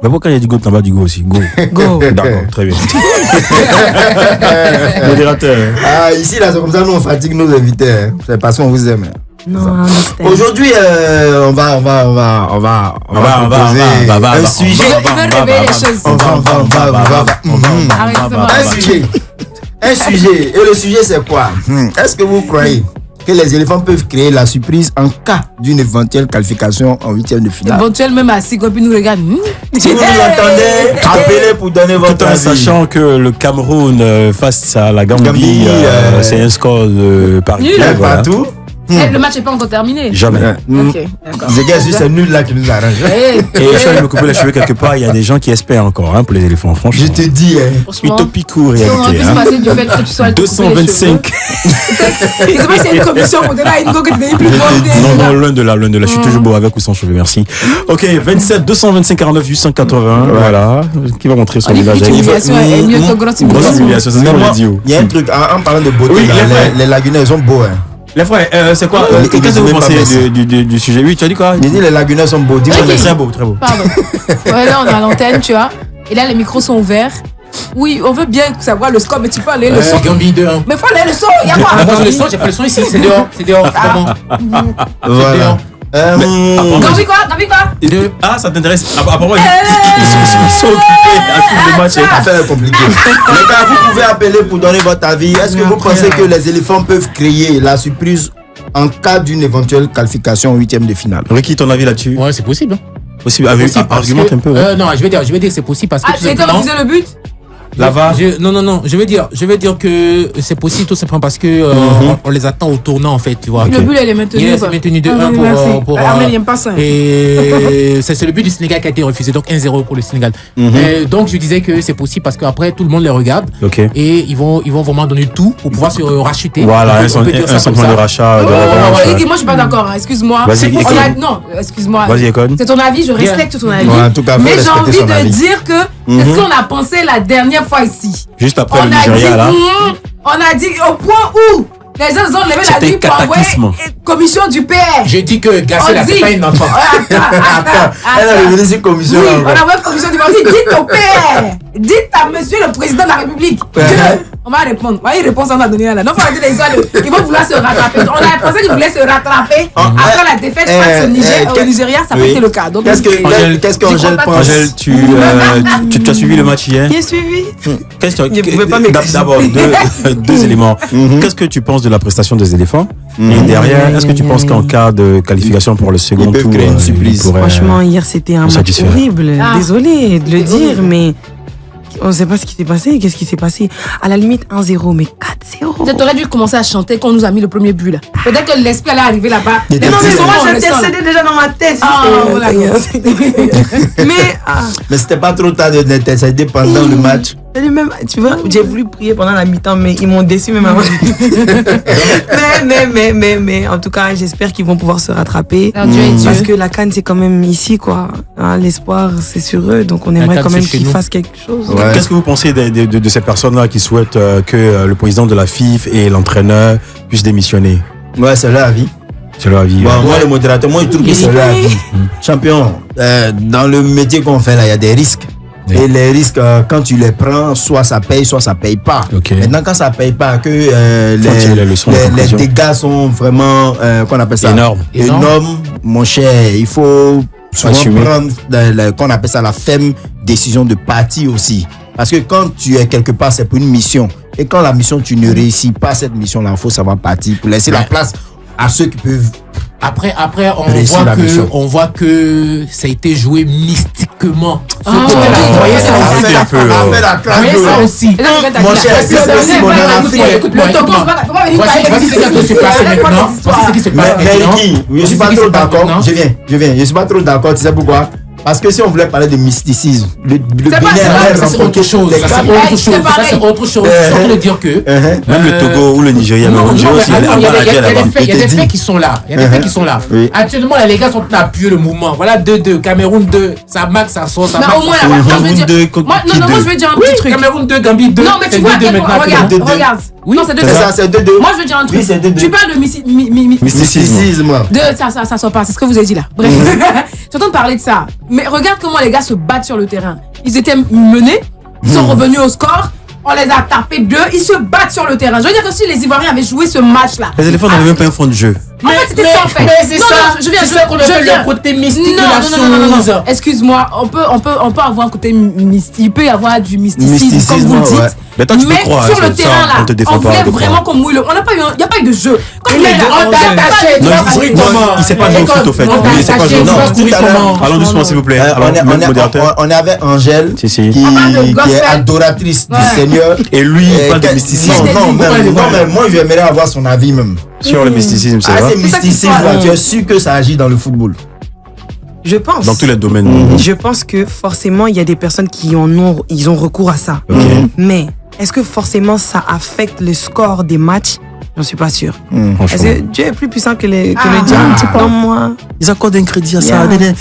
Mais pourquoi il y a du go, t'en bas du go aussi? Go. Go. D'accord, très bien. Modérateur. Ah, ici, là, c'est comme ça, nous, on fatigue nos invités. Hein. C'est parce qu'on vous aime. Non, understand. Aujourd'hui, on va poser un sujet. Il veut réveiller les choses. On va. Arrête, c'est pas vrai. Un sujet. Et le sujet, c'est quoi? Est-ce que vous croyez que les éléphants peuvent créer la surprise en cas d'une éventuelle qualification en 8e de finale? Éventuel, même assis, quand il nous regarde. Si vous nous entendez, appelez pour donner votre Tout en avis. sachant que le Cameroun face à la Gambie, Gambie, c'est un score de Paris. Nul. Même Voilà. partout. Le match n'est pas encore terminé. Jamais. Ok, d'accord. Les gars, c'est nul là qui nous arrange. Eh, Et je suis allé me couper les cheveux quelque part. Il y a des gens qui espèrent encore pour les éléphants, franchement. Je te dis, hein. franchement, Utopico si on aurait réalité. pu se passer du fait que tu sois allé te couper les cheveux. 225. Je sais pas s'il y a une commission pour donner à une go que tu n'es plus Non, loin de là. Je suis toujours beau avec ou sans cheveux, merci. Ok, 27 225 49 880. Voilà. Qui va montrer son On dit visage? petite humiliation est mieux que grosse Grosse humiliation. humiliation, c'est ce Mais qu'on moi, a dit. il y a un truc, en parlant de beauté, Oui, là, les frères. les Lagunais, ils sont beaux. Hein. Les frères, c'est quoi? Les Qu'est-ce que vous Lagunais pas pensez blessés. du sujet? Oui, tu as dit quoi? J'ai dit les Lagunais sont beaux. Dis-moi Ok. les Très beau, très beau. Pardon. Ouais, là, on est à l'antenne, tu vois. Et là, les micros sont ouverts. Oui, on veut bien savoir le score, mais tu peux aller le son. Gambie 2-1. Mais faut aller le son, il y a quoi? Ah, moi j'ai le son, j'ai pas le son ici, c'est dehors, c'est pas bon. Voilà. Gambie quoi? 2. Ah, ça t'intéresse? Apparemment, ils sont occupés à suivre le match. Affaire compliquée. Les gars, vous pouvez appeler pour donner votre avis. Est-ce que vous pensez que les éléphants peuvent créer la surprise en cas d'une éventuelle qualification en 8e de finale? Ricky, ton avis là-dessus? Ouais, c'est possible. Possible. Possible parce Argumente que- un peu. Ouais. Non, je vais dire que c'est possible parce que Ah, tout tu as été simplement. refusé le but? Là-bas. Non. Je veux dire que c'est possible tout simplement parce que on les attend au tournant en fait, tu vois. Le but, elle est maintenue. Yes, c'est maintenu 2-1 pour. Armel n'aime pas ça. Et c'est le but du Sénégal qui a été refusé, donc 1-0 pour le Sénégal. Donc je disais que c'est possible parce qu'après tout le monde les regarde et ils vont vraiment donner tout pour pouvoir se racheter. Voilà, un sentiment de rachat. Moi je suis pas d'accord, excuse-moi. Vas-y, Non, excuse-moi. Vas-y, Econ. C'est ton avis, je respecte ton avis. En tout cas, Mais j'ai envie de dire que c'est ce qu'on a pensé la dernière fois ici. Juste après le Nigeria, là. On a dit au point où les gens ont levé la nuit pour envoyer commission du PR. J'ai dit que Gassé là, c'est pas une enfant. Elle a revenu sur commission. Oui, on a envoyé commission du PR. Dites au PR. Dites à monsieur le président de la République. On va répondre. Voyez, réponse on a donné là. Non, faut arrêter les histoires. Ils vont vouloir se rattraper. On avait pensé qu'ils voulaient se rattraper après la défaite face au Nigeria. Ça n'a pas été le cas. Donc, qu'est-ce qu'Angèle pense? Angèle, tu as suivi le match hier? Qui est suivi? Je ne pouvais pas m'excuser. D'abord, deux éléments. Qu'est-ce que tu penses de la prestation des éléphants? Et derrière, est-ce que tu penses qu'en cas de qualification pour le second tour, créer une surprise? Franchement, hier, c'était un match horrible. Désolé de le dire, mais on ne sait pas ce qui s'est passé. Qu'est-ce qui s'est passé? À la limite, 1-0, mais 4-0. Tu aurais dû commencer à chanter quand on nous a mis le premier but là. Peut-être que l'esprit allait arriver là-bas. Non, mais moi, j'intercédais déjà dans ma tête. Mais c'était pas trop tard d'intercéder pendant le match. Même, tu vois, j'ai voulu prier pendant la mi-temps, mais ils m'ont déçu même avant. mais en tout cas, j'espère qu'ils vont pouvoir se rattraper. Parce que la CAN, c'est quand même ici, quoi. Hein, l'espoir, c'est sur eux. Donc, on aimerait quand même qu'ils fassent quelque chose. Ouais. Qu'est-ce que vous pensez de ces personnes-là qui souhaitent que le président de la FIF et l'entraîneur puissent démissionner? Ouais, c'est leur avis. C'est leur avis. Bon, moi, le modérateur, moi, je trouve que c'est leur avis. Champion, dans le métier qu'on fait là, il y a des risques. Oui. Et les risques, quand tu les prends, soit ça paye pas. Okay. Maintenant, quand ça paye pas, que les dégâts sont vraiment, qu'on appelle ça, énormes, mon cher, il faut souvent prendre, qu'on appelle ça la ferme décision de partir aussi. Parce que quand tu es quelque part, c'est pour une mission. Et quand la mission, tu ne réussis pas cette mission-là, il faut savoir partir pour laisser la place à ceux qui peuvent. Après, on voit que ça a été joué mystiquement. Voyez ça aussi. Mon cher, c'est mon le Togo, voici ce qui se passe maintenant. Voici ce qui se passe maintenant. Je suis pas trop d'accord. Je viens. Je suis pas trop d'accord. Tu sais pourquoi? Parce que si on voulait parler de mysticisme, le Bénin c'est autre chose. C'est autre chose. Sans le dire que même le Togo ou le Nigeria, il y a des faits qui sont là. Actuellement, les gars sont en train d'appuyer le mouvement. Voilà 2-2, Cameroun 2, ça marque, ça sort, ça marque. Cameroun 2, moi je veux dire un petit truc. Cameroun 2, Gambie 2. Non, mais tu vois, regarde. Oui, c'est 2-2. C'est 2-2. Moi je veux dire un truc. Tu parles de mysticisme. Ça sort pas, c'est ce que vous avez dit là. Bref, j'entends parler de ça. Mais regarde comment les gars se battent sur le terrain. Ils étaient menés, ils sont revenus au score, on les a tapés 2, ils se battent sur le terrain. Je veux dire que si les Ivoiriens avaient joué ce match-là. Les éléphants n'avaient même pas un fond de jeu. En fait, c'était ça en fait. Mais c'est ça. Je viens le côté mystique de la chose. Excuse-moi, on peut avoir un côté mystique. Il peut y avoir du mysticisme, comme vous le dites. Ouais. Mais toi, tu peux croire sur le terrain là, on voulait vraiment qu'on mouille. On n'a pas eu, il n'y a pas eu de jeu. Comme on t'a attaché. Il s'est pas joué au foot au fait. Il s'est pas joué au foot. Allons doucement s'il vous plaît. On avait Angèle qui est adoratrice du Seigneur. Et lui, pas de mysticisme. Non, mais moi j'aimerais avoir son avis même. Sur le mysticisme, c'est vrai. C'est mysticisme, tu es sûr que ça agit dans le football? Je pense. Dans tous les domaines. Je pense que forcément, il y a des personnes qui ils ont recours à ça. Mais est-ce que forcément ça affecte le score des matchs? J'en suis pas sûr. Est-ce que Dieu est plus puissant que le diable? Non, moi. Ils accordent un crédit à ça. Non, mais dis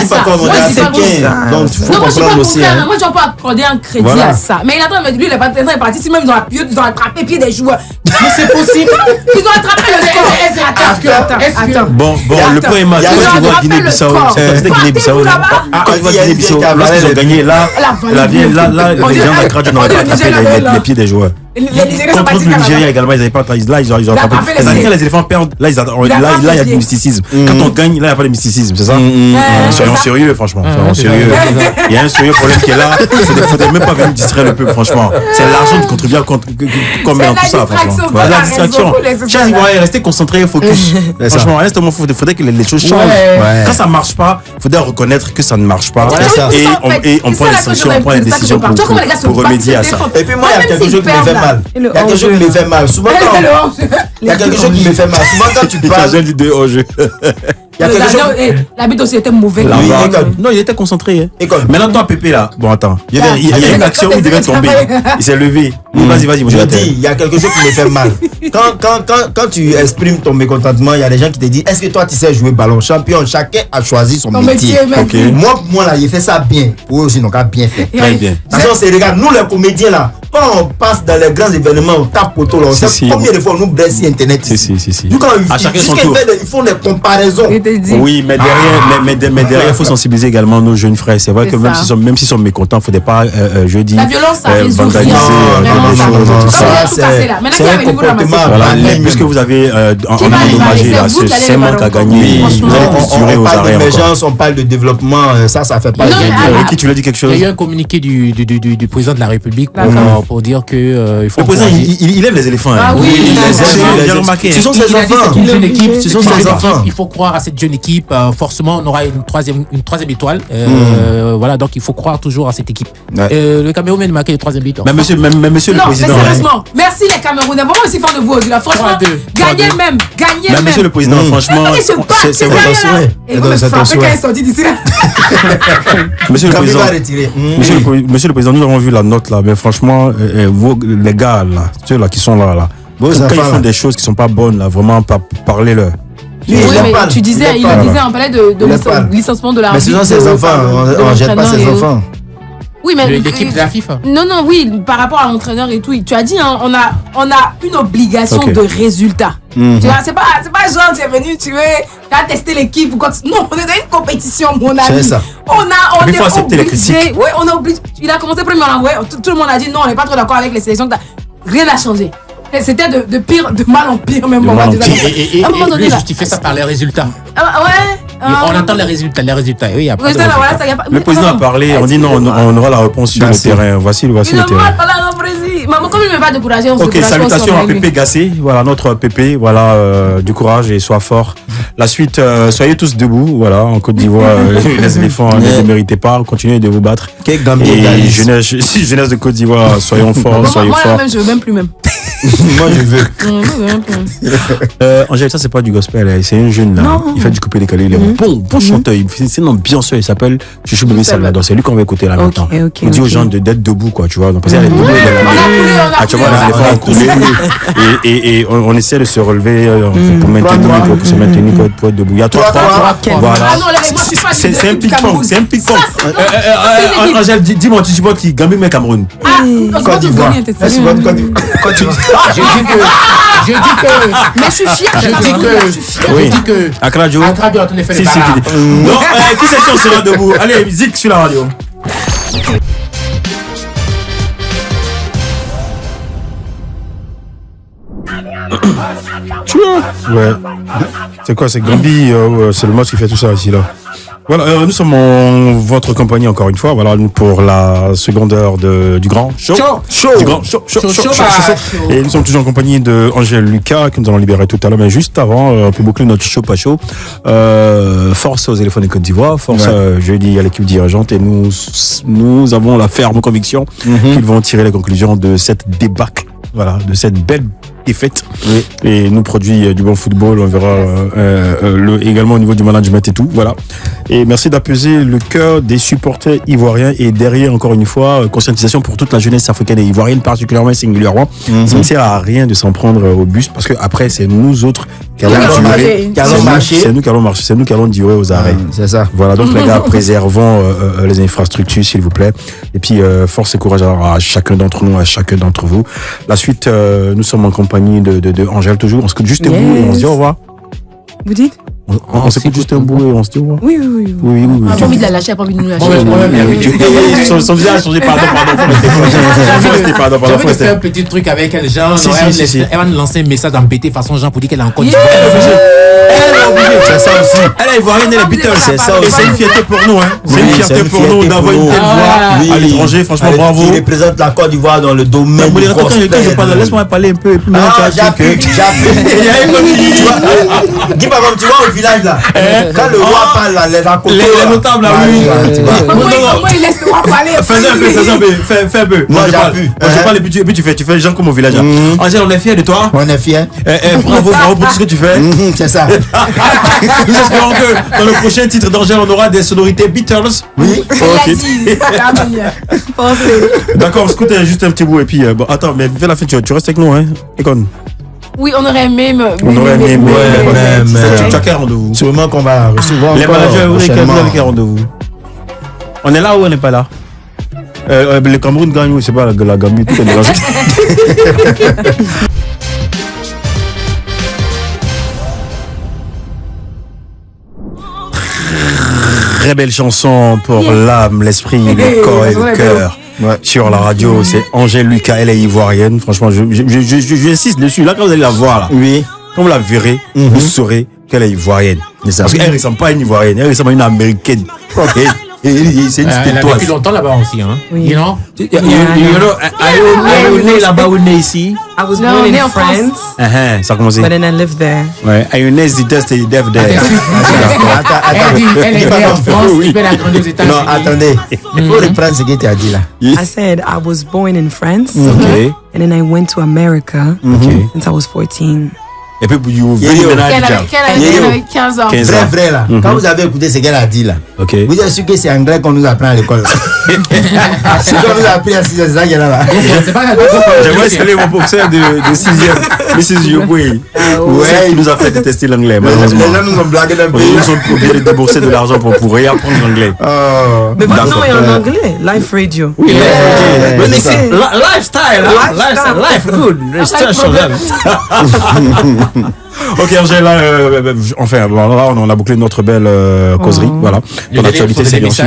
pas comme on est africain. Donc, il faut comprendre aussi. Moi, je ne vais pas accorder un crédit à ça. Mais il attend, lui, il est parti. Si même ils ont appuyé, ils ont attrapé pied des joueurs. Mais c'est possible. Ils ont attrapé le score. Attends. Bon, le premier match, tu vois Guinée-Bissau. C'était Guinée-Bissau. Quand tu vois Guinée-Bissau, lorsqu'ils ont gagné, là, les gens d'Accra n'auraient pas attrapé les pieds des joueurs. Nigériens sont Contre pas le Nigeria également, ils n'avaient pas. Là, ils ont attrapé. Quand les éléphants perdent, là, il y a du mysticisme. Quand on gagne, là, il n'y a pas de mysticisme, c'est ça? Soyons sérieux, franchement. Soyons sérieux. Il y a un sérieux problème qui est là. Il ne faudrait même pas venir distraire le peuple, franchement. C'est l'argent du contribuable qu'on met dans tout ça, franchement. Voilà, la distraction. Chers Ivoiriens, restez concentrés, focus. Franchement, à un moment, il faudrait que les choses changent. Quand ça ne marche pas, il faudrait reconnaître que ça ne marche pas. Et on prend les sanctions, on prend les décisions pour remédier à ça. Et puis moi, il y a quelque chose qui me fait mal. Il y a quelque chose qui me fait mal. Souvent, il y a quelque chose qui me fait mal. Souvent, quand tu parles. Il y a quelque chose. L'arbitre aussi était mauvais. Non, il était concentré. Maintenant, toi, Pépé, là. Bon, attends. Il y a une action où il devait tomber. Il s'est levé. Vas-y, je dis, il y a quelque chose qui me fait mal. Quand tu exprimes ton mécontentement, il y a des gens qui te disent, est-ce que toi, tu sais jouer ballon? Champion, chacun a choisi son métier. Moi, là, il fait ça bien. Pour eux aussi, donc, a bien fait. Très bien. Attention, c'est, regarde, nous, les comédiens, là, quand on passe dans les grands événements, on tape poteau, là, on sait combien de fois on nous blesse sur Internet. Si. Nous, quand ils font des comparaisons. Oui, mais derrière, il faut sensibiliser également nos jeunes frères. C'est vrai que même s'ils sont mécontents, il ne faudrait pas, je dis, la violence, ça résout vandaliser des choses. C'est un comportement. Voilà, puisque vous avez endommagé là, c'est manque à gagner. Vous allez posturer aux arrêts encore. On parle de développement, ça fait pas. Qui tu l'as dit quelque chose? Il y a eu un communiqué du président de la République pour dire que il faut. Le président, il aime les éléphants. Ah oui, j'ai remarqué. Ce sont ses enfants. Ce sont ses enfants. Il faut croire à cette jeune équipe. Forcément, on aura une troisième étoile. Voilà, donc il faut croire toujours à cette équipe. Le Cameroun vient de marquer le 3e but. Mais monsieur le président. Sérieusement, merci les Camerounais. Vraiment aussi fort de vous. Franchement, gagnez même. Mais monsieur le président, franchement, c'est votre souhait. Monsieur le président, nous avons vu la note là, mais franchement, les gars là, ceux là qui sont là, quand ils font des choses qui sont pas bonnes là, vraiment parlez-leur. Oui, mais tu disais, on parlait de licenciement de la. Mais ce sont ses enfants, on jette pas ses enfants. Oui, mais l'équipe de la FIFA. Non, oui, par rapport à l'entraîneur et tout, tu as dit, hein, on a une obligation de résultat. Tu vois, c'est pas genre tu es venu, tu as testé l'équipe ou quoi. Non, on est dans une compétition, mon ami. C'est ça. Il faut accepter les critiques. Oui, on est obligé. Il a commencé premier, tout le monde a dit non, on n'est pas trop d'accord avec les sélections. Rien n'a changé. C'était de mal en pire, même. À un moment donné, justifier ça par les résultats. On attend les résultats. Oui, y a pas de résultats. Le président a parlé, on dit non, on aura la réponse sur le terrain. Voici le terrain. Maman, comme il ne m'a pas découragé, Ok, salutations à Pépé Gassé, voilà notre Pépé, voilà, du courage et sois fort. La suite, soyez tous debout, voilà, en Côte d'Ivoire, les éléphants ne les méritez pas, continuez de vous battre. Et jeunesse de Côte d'Ivoire, soyons forts, soyez forts. Moi, je veux même plus même. Moi, je veux. Angèle, ça c'est pas du gospel, c'est un jeune là. Non. Il fait du coupé décalé, il est bon chanteur, c'est une ambiance, il s'appelle Chouchou Bébé Salvador. C'est lui qu'on va écouter là maintenant. On dit aux gens d'être debout, quoi, tu vois. Donc, parce qu'il y a tu vois, les éléphants ont coulé et on essaie de se relever pour se maintenir pour être debout. Il y a 3. Voilà. C'est un ping-pong. Angèle, dis-moi, tu supportes qui? Gambie mais Cameroun? Côte d'Ivoire. Je dis que. Mais je suis fier. Je dis que. Accra Joe. Accra Joe, on a fait le parade. Non, qui c'est qui sera debout? Allez, Zik sur la radio. Ouais. C'est quoi? C'est Gambie, c'est le match qui fait tout ça ici là. Voilà, nous sommes en votre compagnie encore une fois. Voilà, pour la seconde heure du grand show. Du grand show. Et nous sommes toujours en compagnie de Angèle Lucas que nous allons libérer tout à l'heure. Mais juste avant, pour boucler notre show pas chaud, force aux éléphants de Côte d'Ivoire, force jeudi à l'équipe dirigeante. Et nous avons la ferme conviction qu'ils vont tirer les conclusions de cette débâcle. Voilà, de cette belle défaite. Et nous produit du bon football. On verra également au niveau du management et tout. Voilà. Et merci d'apaiser le cœur des supporters ivoiriens. Et derrière, encore une fois, conscientisation pour toute la jeunesse africaine et ivoirienne, particulièrement et singulièrement. Ça ne sert à rien de s'en prendre au bus parce que après, c'est nous autres qui allons marcher. C'est nous qui allons marcher. C'est nous qui allons durer aux arrêts. C'est ça. Voilà. Donc, les gars, préservons les infrastructures, s'il vous plaît. Et puis, force et courage à chacun d'entre nous, à chacun d'entre vous. La suite, nous sommes en compagnie de Angèle toujours. On se quitte juste vous et on se dit au revoir. Vous dites? On s'écoute juste un bout et on se dit, ouais. Oui. Oui. J'ai pas envie de la lâcher, j'ai pas envie de nous lâcher. Son visage a changé, pardon. J'ai envie de faire un petit truc avec elle, genre, Si. elle va nous lancer un message embêté façon genre pour dire qu'elle est encore C'est ça aussi. Elle est ivoirienne, elle est Beatles. C'est ça Et c'est une fierté pour nous, hein. C'est une fierté pour nous d'avoir une telle voix à l'étranger, franchement, bravo. Il représente la Côte d'Ivoire dans le domaine du gospel. Laisse-moi parler un peu. J'appuie. Dis pas comme tu vois au village là. Quand le roi parle là, les notables là, oui. Comment il laisse le roi parler? Fais un peu. Moi j'appuie. Je parle et puis tu fais genre comme au village. Angèle, on est fiers de toi. On est fiers. Bravo pour tout ce que tu fais. C'est ça. Nous espérons que dans le prochain titre d'Angèle, on aura des sonorités Beatles. Oui. D'accord, on se écoute juste un petit bout et puis attends, mais vers la fin tu restes avec nous, hein, Econ. Oui, on aurait aimé. Tu as quel rendez-vous? Sûrement qu'on va recevoir Les managers, prochainement. vous avez quel rendez-vous? On est là ou on n'est pas là? Le Cameroun gagne ou c'est pas la Gambie, tout est mélangé. Très belle chanson pour l'âme, l'esprit, le corps et le cœur. Ouais. Sur la radio, c'est Angèle Lucas, elle est ivoirienne. Franchement, j'insiste dessus. Là, quand vous allez la voir, là, oui, quand vous la verrez, vous saurez qu'elle est ivoirienne. Parce qu'elle ne ressemble pas à une ivoirienne, elle ressemble à une américaine. C'est une elle a vécu longtemps là-bas aussi, hein. Oui. You know? Are you né là-bas ou né ici? I was No, born né in en France, Ça a commencé. but then I lived there. Ouais. Are you né there? Elle est née en France, puis elle a grandi aux États-Unis. Non, attendez. Il faut reprendre ce que tu as dit là. I said I was born in France, Ok. and then I went to America since I was 14. Et puis, vous venez maintenant à Abidjan. Elle avait 15 ans. 15 ans. Vrai là. Quand vous avez écouté ce qu'elle a dit là, Ok. vous êtes sûr que c'est anglais qu'on nous apprend à l'école là. C'est qu'on nous a appris à 6 ans, c'est ça qu'elle a là. C'est pas J'aimerais saluer mon professeur de 6e, Mrs. Yoboué. Ouais, il nous a fait détester l'anglais, malheureusement. Les gens nous ont blagué d'un peu. Ils nous ont obligé de débourser de l'argent pour réapprendre l'anglais. Mais votre nom est en anglais, Life Radio. Oui, Mais c'est lifestyle, life good. Ok, Angèle, là, enfin, bon, là, on a bouclé notre belle causerie. Voilà. Ton actualité, c'est bien sûr.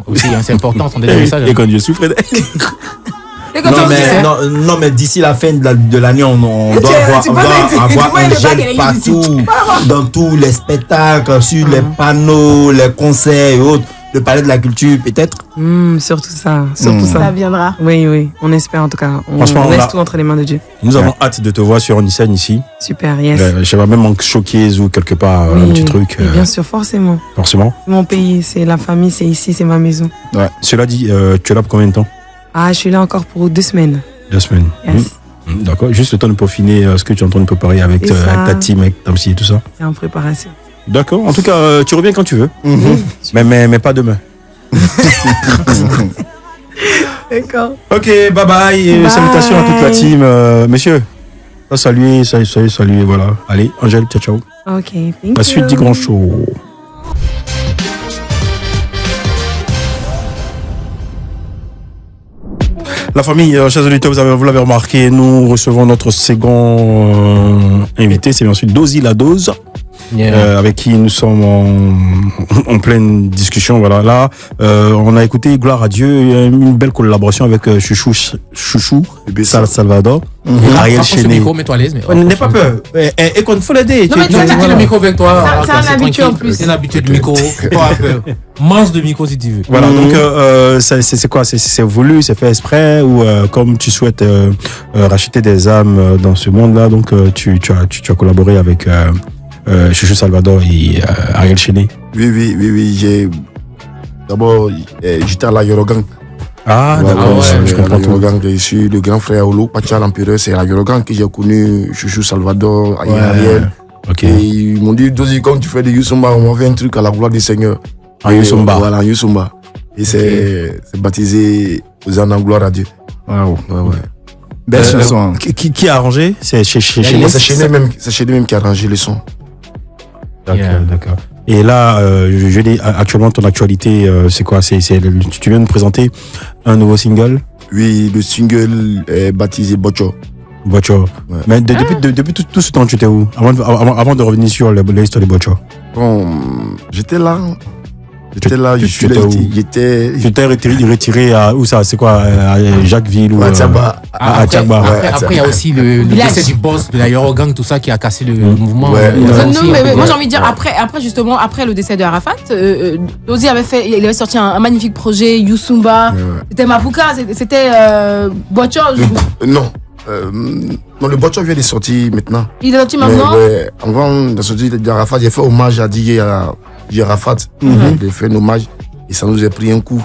Aussi, hein, c'est important, son message. Et quand Dieu souffre. Non, mais d'ici la fin de l'année, on doit avoir un gel partout, dans tous les spectacles, sur les panneaux, les concerts et autres. Le palais de la culture, peut-être. Surtout ça. Ça viendra. Oui. On espère en tout cas. On Franchement, laisse tout entre les mains de Dieu. Nous avons hâte de te voir sur une scène ici. Super, yes. Je sais pas, même en showcase ou quelque part, un petit truc. Oui, bien sûr, forcément. Forcément. C'est mon pays, c'est la famille, c'est ici, c'est ma maison. Ouais. Cela dit, tu es là pour combien de temps? Ah, je suis là encore pour 2 semaines. 2 semaines. Yes. D'accord. Juste le temps de peaufiner ce que tu es en train de préparer avec ta team, avec Tamsi et tout ça. C'est en préparation. D'accord. En tout cas, tu reviens quand tu veux. Mais pas demain. D'accord. Ok, bye bye. Et salutations à toute la team. Messieurs, saluez, voilà. Allez, Angèle, ciao, ciao. Ok, thank La suite you. du grand show. La famille, chers auditeurs, vous l'avez remarqué, nous recevons notre second invité, c'est bien sûr Dozy la Dose. Avec qui nous sommes en pleine discussion. Voilà, là, on a écouté Gloire à Dieu, une belle collaboration avec Chouchou Salvador, Ariel Chéné. Mets-toi à l'aise. N'aie pas peur. Et qu'on faut l'aider. Non, mais tu as le micro avec toi. C'est un habitué en plus. C'est un habitué du micro. Pas peur. Mange de micro si tu veux. Voilà, donc c'est quoi? C'est voulu, c'est fait exprès ou comme tu souhaites racheter des âmes dans ce monde-là, donc tu as collaboré avec Chouchou Salvador et Ariel Chéné. Oui. D'abord, j'étais à la Yorogang. Ah, d'accord, je comprends la Yorogang, je suis le grand frère Olo, Pacha l'Empereur, c'est à la Yorogang que j'ai connu Chouchou Salvador, Ariel. Ok. Et ils m'ont dit, Dozy, comme tu fais de Youssoumba, on m'a fait un truc à la gloire du Seigneur. En Youssoumba. Voilà, en Youssoumba. Et c'est baptisé aux en gloire à Dieu. Wow. Ouais. Belle chanson. Qui a arrangé? C'est Chéné. C'est Chéné même qui a arrangé le son. D'accord. Et là, je dis actuellement ton actualité, c'est quoi? Tu viens de présenter un nouveau single? Oui, le single est baptisé Bocho. Ouais. Mais depuis tout ce temps, tu étais où? Avant de revenir sur l'histoire de Bocho. Bon, j'étais là. Je suis là. Tu t'es retiré à où ça? C'est quoi? À Jacquesville ou à Tchaba. À Tchaba. Après, il y a aussi le décès du boss de la Eurogang, tout ça qui a cassé le mouvement. Moi, j'ai envie de dire, après le décès de Arafat, Dozy il avait sorti un magnifique projet, Youssoumba. C'était Mapuka, c'était Bocho. Non. Non, le Bocho vient de sortir maintenant. Il est sorti maintenant? Avant de sortir d'Arafat, j'ai fait hommage à DJ Arafat. J'ai fait un hommage et ça nous a pris un coup.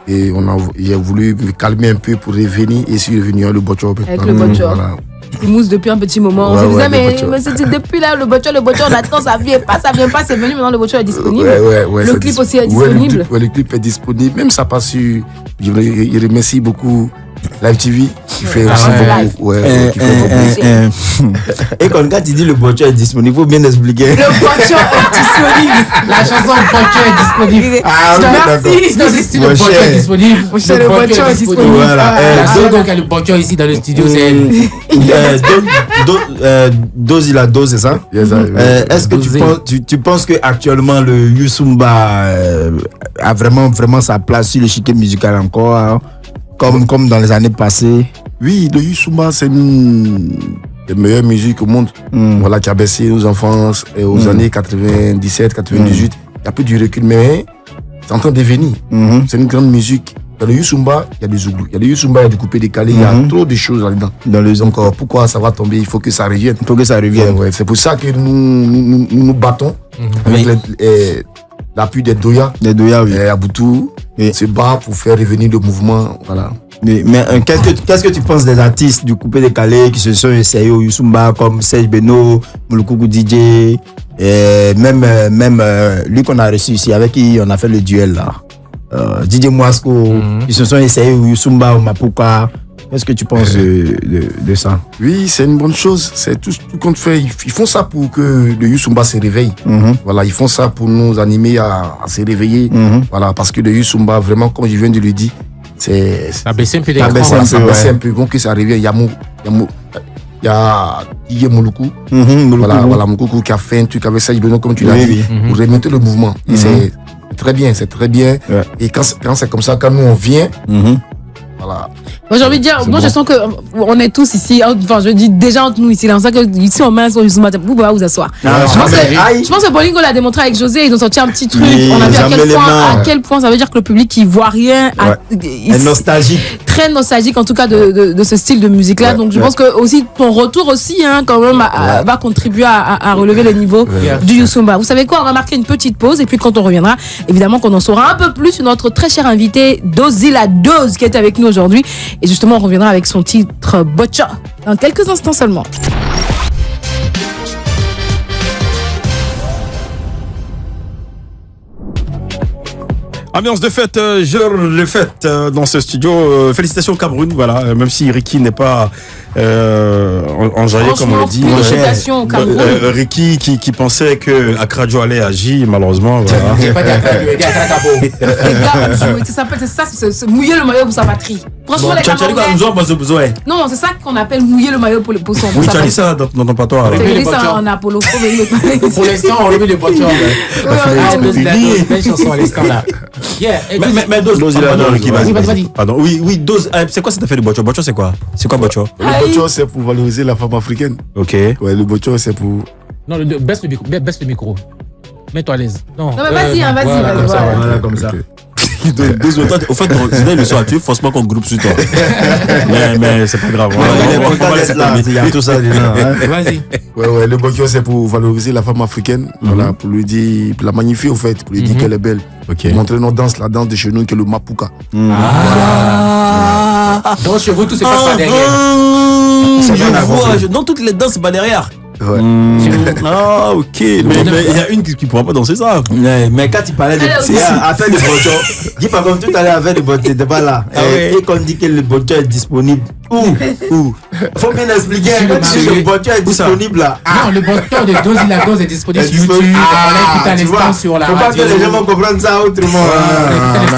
Et j'ai voulu me calmer un peu pour revenir et je suis revenu à le Bocho. Avec le Bocho. Voilà. Il mousse depuis un petit moment. On se disait, mais c'était depuis là, le Bocho, on attend, ça vient pas, c'est venu, maintenant le Bocho est disponible. Le clip aussi est disponible. Le clip est disponible, même ça passe sur. Je remercie beaucoup Live TV qui fait aussi beaucoup. Et quand tu dis le Bocho est disponible, il faut bien expliquer. Le Bocho est disponible. La chanson Bocho est disponible. Merci. Si le Bocho est disponible. Le Bocho est disponible. Voilà. Donc, le Bocho ici dans le studio, c'est elle. Dozy la dose, c'est ça? Est-ce que tu penses que actuellement le Youssoumba a vraiment sa place sur l'échiquier musical encore, hein? Comme dans les années passées? Oui, le Youssoumba, c'est une des meilleures musiques au monde. Voilà, qui a baissé nos enfances aux années 97, 98. Il y a peu du recul, mais c'est en train de venir. C'est une grande musique. Dans le Youssoumba, il y a des Zouglou. Il y a le Youssoumba, il y a du coupé décalé. Il y a trop de choses là-dedans. Donc, pourquoi ça va tomber? Il faut que ça revienne. C'est pour ça que nous battons avec l'appui des Doya. Et Aboutou se bat pour faire revenir le mouvement. Voilà. Mais qu'est-ce que tu penses des artistes du coupé décalé qui se sont essayés au Youssoumba comme Serge Beno, Moulokoukou DJ, et même lui qu'on a reçu ici, avec qui on a fait le duel là. DJ Mouasko, ils se sont essayés au Youssoumba, au Mapuka. Qu'est-ce que tu penses de ça? Oui, c'est une bonne chose. C'est tout qu'on fait. Ils font ça pour que le Youssoumba se réveille. Voilà, ils font ça pour nous animer à se réveiller. Voilà, parce que le Youssoumba, vraiment, comme je viens de le dire, ça baisse un peu les ça baisse un peu. Donc, que ça revienne. Il y a Didier Mouloukou. Voilà, Mouloukou qui a fait un truc avec ça, comme tu l'as dit, pour remonter le mouvement. Et c'est très bien. Et quand c'est comme ça, quand nous on vient, voilà. Moi j'ai envie de dire, je sens que on est tous ici, enfin je dis déjà entre nous ici, là, on sait que ici on met sur Youssoumba, vous pouvez vous asseoir. Je pense que Bolingo l'a démontré avec José, ils ont sorti un petit truc, on a vu à quel point ça veut dire que le public il voit rien, est nostalgique. Très nostalgique en tout cas de ce style de musique là, donc je pense que aussi ton retour aussi quand même va contribuer à relever le niveau du Youssoumba. Vous savez quoi, on va marquer une petite pause et puis quand on reviendra, évidemment qu'on en saura un peu plus sur notre très cher invité Dozy la Dose qui est avec nous aujourd'hui. Et justement, on reviendra avec son titre Bocho dans quelques instants seulement. Ambiance de fête, jour de fête dans ce studio. Félicitations au Cameroun, voilà. Même si Ricky n'est pas enjaillé comme on l'a dit. Félicitations au Cameroun. Ricky qui pensait que Akradjo allait agir, malheureusement. Voilà. Les gars, c'est ça, c'est mouiller le maillot pour sa patrie. Franchement, les Camerounais. Non, c'est ça qu'on appelle mouiller le maillot pour son. Oui, tu as dit ça dans ton patois. Tu as dit ça en Apollo. Pour l'instant, on remet les Bocho. Belle chanson à l'instant là. Mais Dose, vas-y. Pardon, oui, Dose, c'est quoi cette affaire de Bocho? Bocho, c'est quoi? C'est quoi Bocho? Le Bocho, c'est pour valoriser la femme africaine. Ok. Ouais, le Bocho, c'est pour. Non, baisse le micro. Mets-toi à l'aise. Non, mais vas-y. Voilà, comme ça. Au fait, Zidane le soir, tu es forcément qu'on groupe sur toi. Mais c'est pas grave. Il y a tout ça dedans. Vas-y. Ouais, le Bocho, c'est pour valoriser la femme africaine. Voilà, pour lui dire, pour la magnifier, au fait, pour lui dire qu'elle est belle. Pour montrer notre danse, la danse de chez nous, qui est le Mapuka. Donc, chez vous, tout se passe pas derrière. Dans toutes les danses, c'est pas derrière. Ouais. Ah, ok. Mais il y a une qui pourra pas danser ça. Mais quand tu parlais de affaire de Bocho, dis pas comme tout à l'heure, affaire de Bocho, t'étais pas là. Et qu'on dit que le Bocho est disponible. Où faut bien expliquer le Bocho est disponible là. Non, le Bocho de Dozy la Dose est disponible sur YouTube. On l'a écouté à l'instant sur la radio. Faut pas que les gens vont comprendre ça autrement.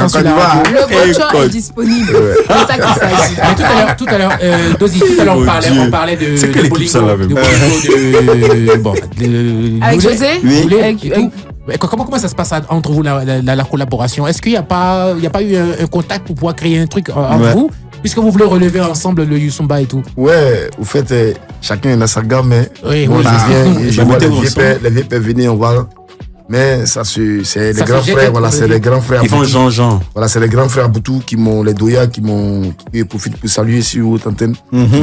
Le Bocho est disponible. C'est ça qu'il s'agit. Mais tout à l'heure, Dozy, on parlait de Bolingo. Bon, avec José. Oui. Comment ça se passe entre vous, la collaboration? Est-ce qu'il n'y a pas eu un contact pour pouvoir créer un truc entre vous, puisque vous voulez relever ensemble le Youssumba et tout? Ouais, au fait, chacun a sa gamme. Oui, moi, oui. je viens, je vois les vieux pères venir, on va. Mais ça, c'est les grands frères, voilà, c'est les grands frères. Ils font Jean. Voilà, c'est les grands frères Boutou qui m'ont, les Doya qui profitent pour saluer sur haute antenne.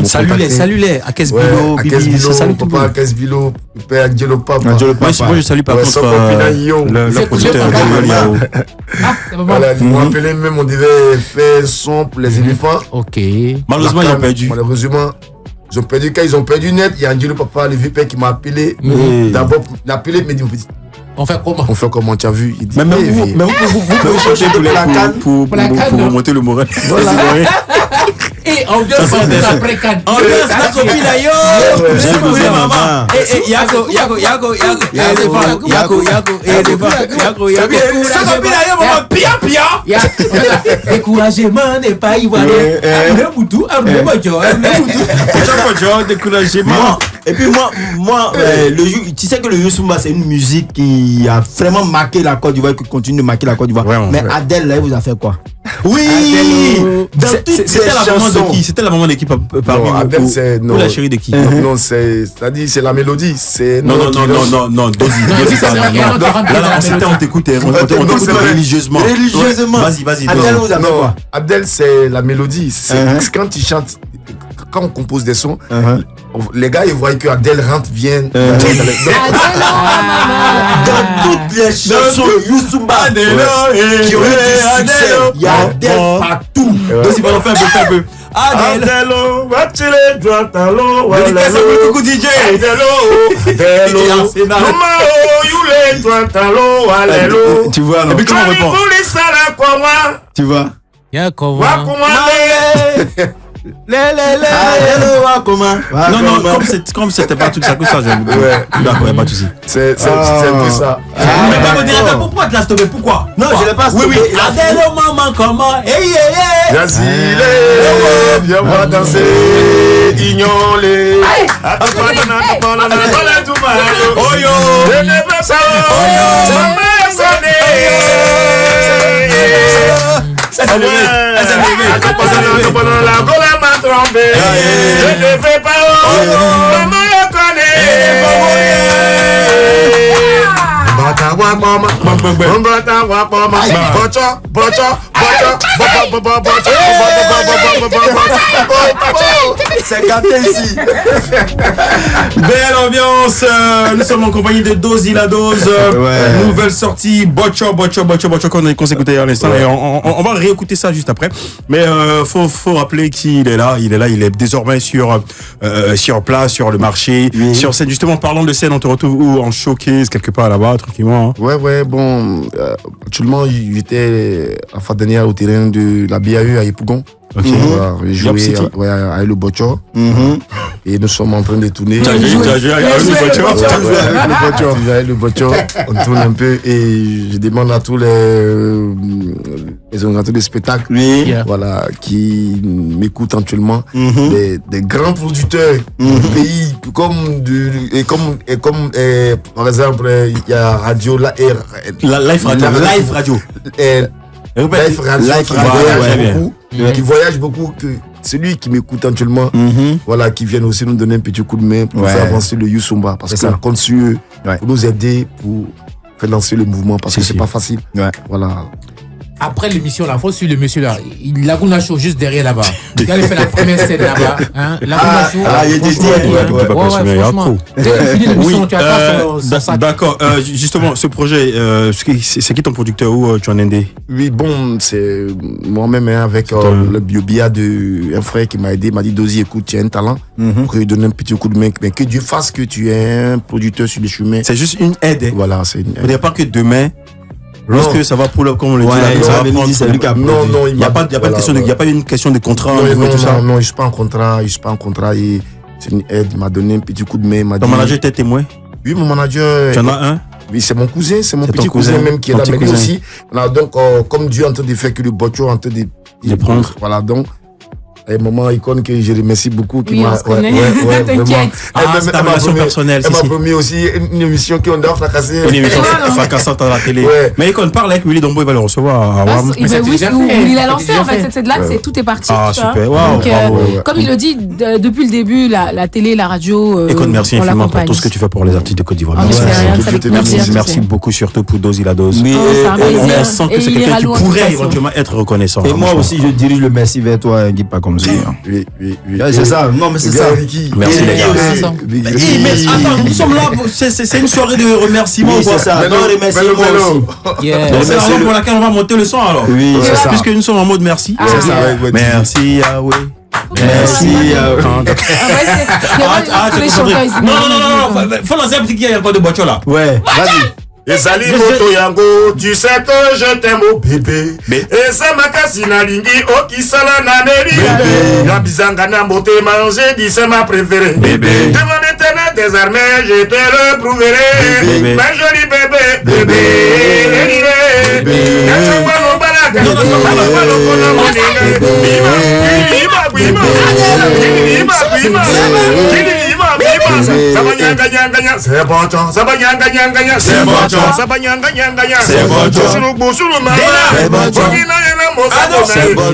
Salut-les, à Kesbilo, Bibi, salut papa, à Kesbilo, père Angelo Papa. Moi, je salue par contre le producteur Yao. Voilà, ils m'ont appelé même, on devait faire son pour les éléphants. Ok. Malheureusement, ils ont perdu. Malheureusement. Ils ont perdu. Quand ils ont perdu net, il y a Angelo Papa, le vieux père qui m'a appelé. D'abord, il m'a appelé, il m'a dit, on fait comment? Tu as vu? Il dit, mais vous pouvez changer pour remonter le moral. Voilà. Et ambiance après Cannes. Ambiance la copine ailleurs. J'ai maman. Yako. Découragement n'est pas ivoirien. Découragement. Et puis moi, tu sais que le Youssumba, c'est une musique qui a vraiment marqué la Côte d'Ivoire, qui continue de marquer la Côte d'Ivoire. Mais Adèle, là, il vous a fait quoi? Oui. C'était la maman de qui? C'était la maman de qui parmi vous? Ou la chérie de qui? Non, c'est-à-dire c'est la mélodie. Non, Dozy. Là, c'était on t'écoute religieusement. Vas-y. Adèle vous a fait quoi? Adèle, c'est la mélodie. C'est quand tu chantes, quand on compose des sons, les gars ils voient que Adèle rentre bien dans toutes les chansons Youssumba qui ont eu du succès. Il y a Adèle partout. Donc il va en faire un peu. Adèle, watchile droitalo, dédicace à beaucoup DJ. Tu vois alors. Et puis comment on répond? Tu vois. Comme c'était pas tout ça que ça, d'accord, y'a pas de soucis. C'est un peu ça. Mais modérateur, pourquoi tu l'as stoppé? Pourquoi? Non, je l'ai pas stoppé. Oui. Adèle, maman, comment? Yazile, viens voir danser, ignolé. Je ne fais pas maman le connaît. C'est capté ici. Belle ambiance. Nous sommes en compagnie de Dozy la Dose. Nouvelle sortie Bocho qu'on s'écoutait à l'instant. Et on va réécouter ça juste après. Mais faut rappeler qu'il est là. Il est désormais sur place, sur le marché, sur scène. Justement, parlant de scène, on te retrouve où? En showcase quelque part là-bas, tranquillement. Ouais, bon, actuellement, il était à fin dernière au terrain de la BAE à Yopougon. Ok. J'ai joué avec le Bocho. Et nous sommes en train de tourner. Tu as joué avec le Bocho. On tourne un peu et je demande à tous les organisateurs de spectacles voilà, qui m'écoutent actuellement, des grands producteurs du pays, comme par exemple, il y a Radio Live Radio. Qui voyage beaucoup, que celui qui m'écoute actuellement, voilà, qui viennent aussi nous donner un petit coup de main pour faire avancer le Youssumba, parce qu'on compte sur eux pour nous aider, pour faire lancer le mouvement, parce que c'est pas facile. Voilà. Après l'émission, la fois sur le monsieur là, Laguna Show juste derrière là-bas. Il allait faire la première scène là-bas. Laguna Show. Il était franchement. Dès qu'il finit l'émission, tu attends son sac. D'accord. Justement, ce projet, c'est qui ton producteur ou tu en es indé? Oui, bon, c'est moi-même avec le biobia de un frère qui m'a aidé, m'a dit Dozy, écoute, tu as un talent, pour lui donner un petit coup de main, mais que Dieu fasse que tu es un producteur sur le chemin. C'est juste une aide. Voilà, c'est une aide. Il n'y a pas que demain. Lorsque ça va pour le, comme on le dit, ça va prendre. Non, il n'y a pas une question de contrat. Non, je suis pas en contrat. Et c'est une aide. Il m'a donné un petit coup de main. Ton manager était témoin? Oui, mon manager. Tu en as un? Oui, c'est mon cousin, c'est mon petit cousin même qui est là, mais lui aussi. Donc, comme Dieu est en train de faire que le Bocho est en train de prendre. Voilà, donc, Et maman Icône que je remercie beaucoup. Oui, on se connaît. T'inquiète. C'est ta relation personnelle. Elle m'a promis aussi une émission qu'on doit fracasser. Une émission fracassante à la télé. Mais Icône, parle avec Willy Dombo, il va le recevoir. Oui, il a lancé en fait. C'est de là que tout est parti. Ah, super. Comme il le dit, depuis le début, la télé, la radio. Icône, merci infiniment pour tout ce que tu fais pour les artistes de Côte d'Ivoire. Merci beaucoup, surtout pour Dozy la Dose. On sent que c'est quelqu'un qui pourrait éventuellement être reconnaissant. Et moi aussi, je dirige le merci vers toi, Guy Pacomzi. Oui. C'est ça. Non, mais c'est ça. Merci les gars. Mais attends, nous sommes là. C'est une soirée de remerciements. C'est ça. Non, remerciements aussi. C'est la raison pour laquelle on va monter le son alors. Oui, c'est ça. Puisque nous sommes en mode merci. C'est ça. Merci Yahweh. Merci. Non. Faut lancer un petit qui a encore de voiture là. Ouais, vas-y. Et Sali Moto Yango, tu sais que je t'aime au bébé. Et c'est ma cassina lingi, oh qui sala naneri. La bizanga n'a beauté manger, dit c'est ma préférée. Devant l'éternel des armées, je te le prouverai. Ma jolie bébé. C'est bon, ça va gagner. C'est bon, ça va gagner. C'est bon, sur le maman. C'est bon, c'est bon,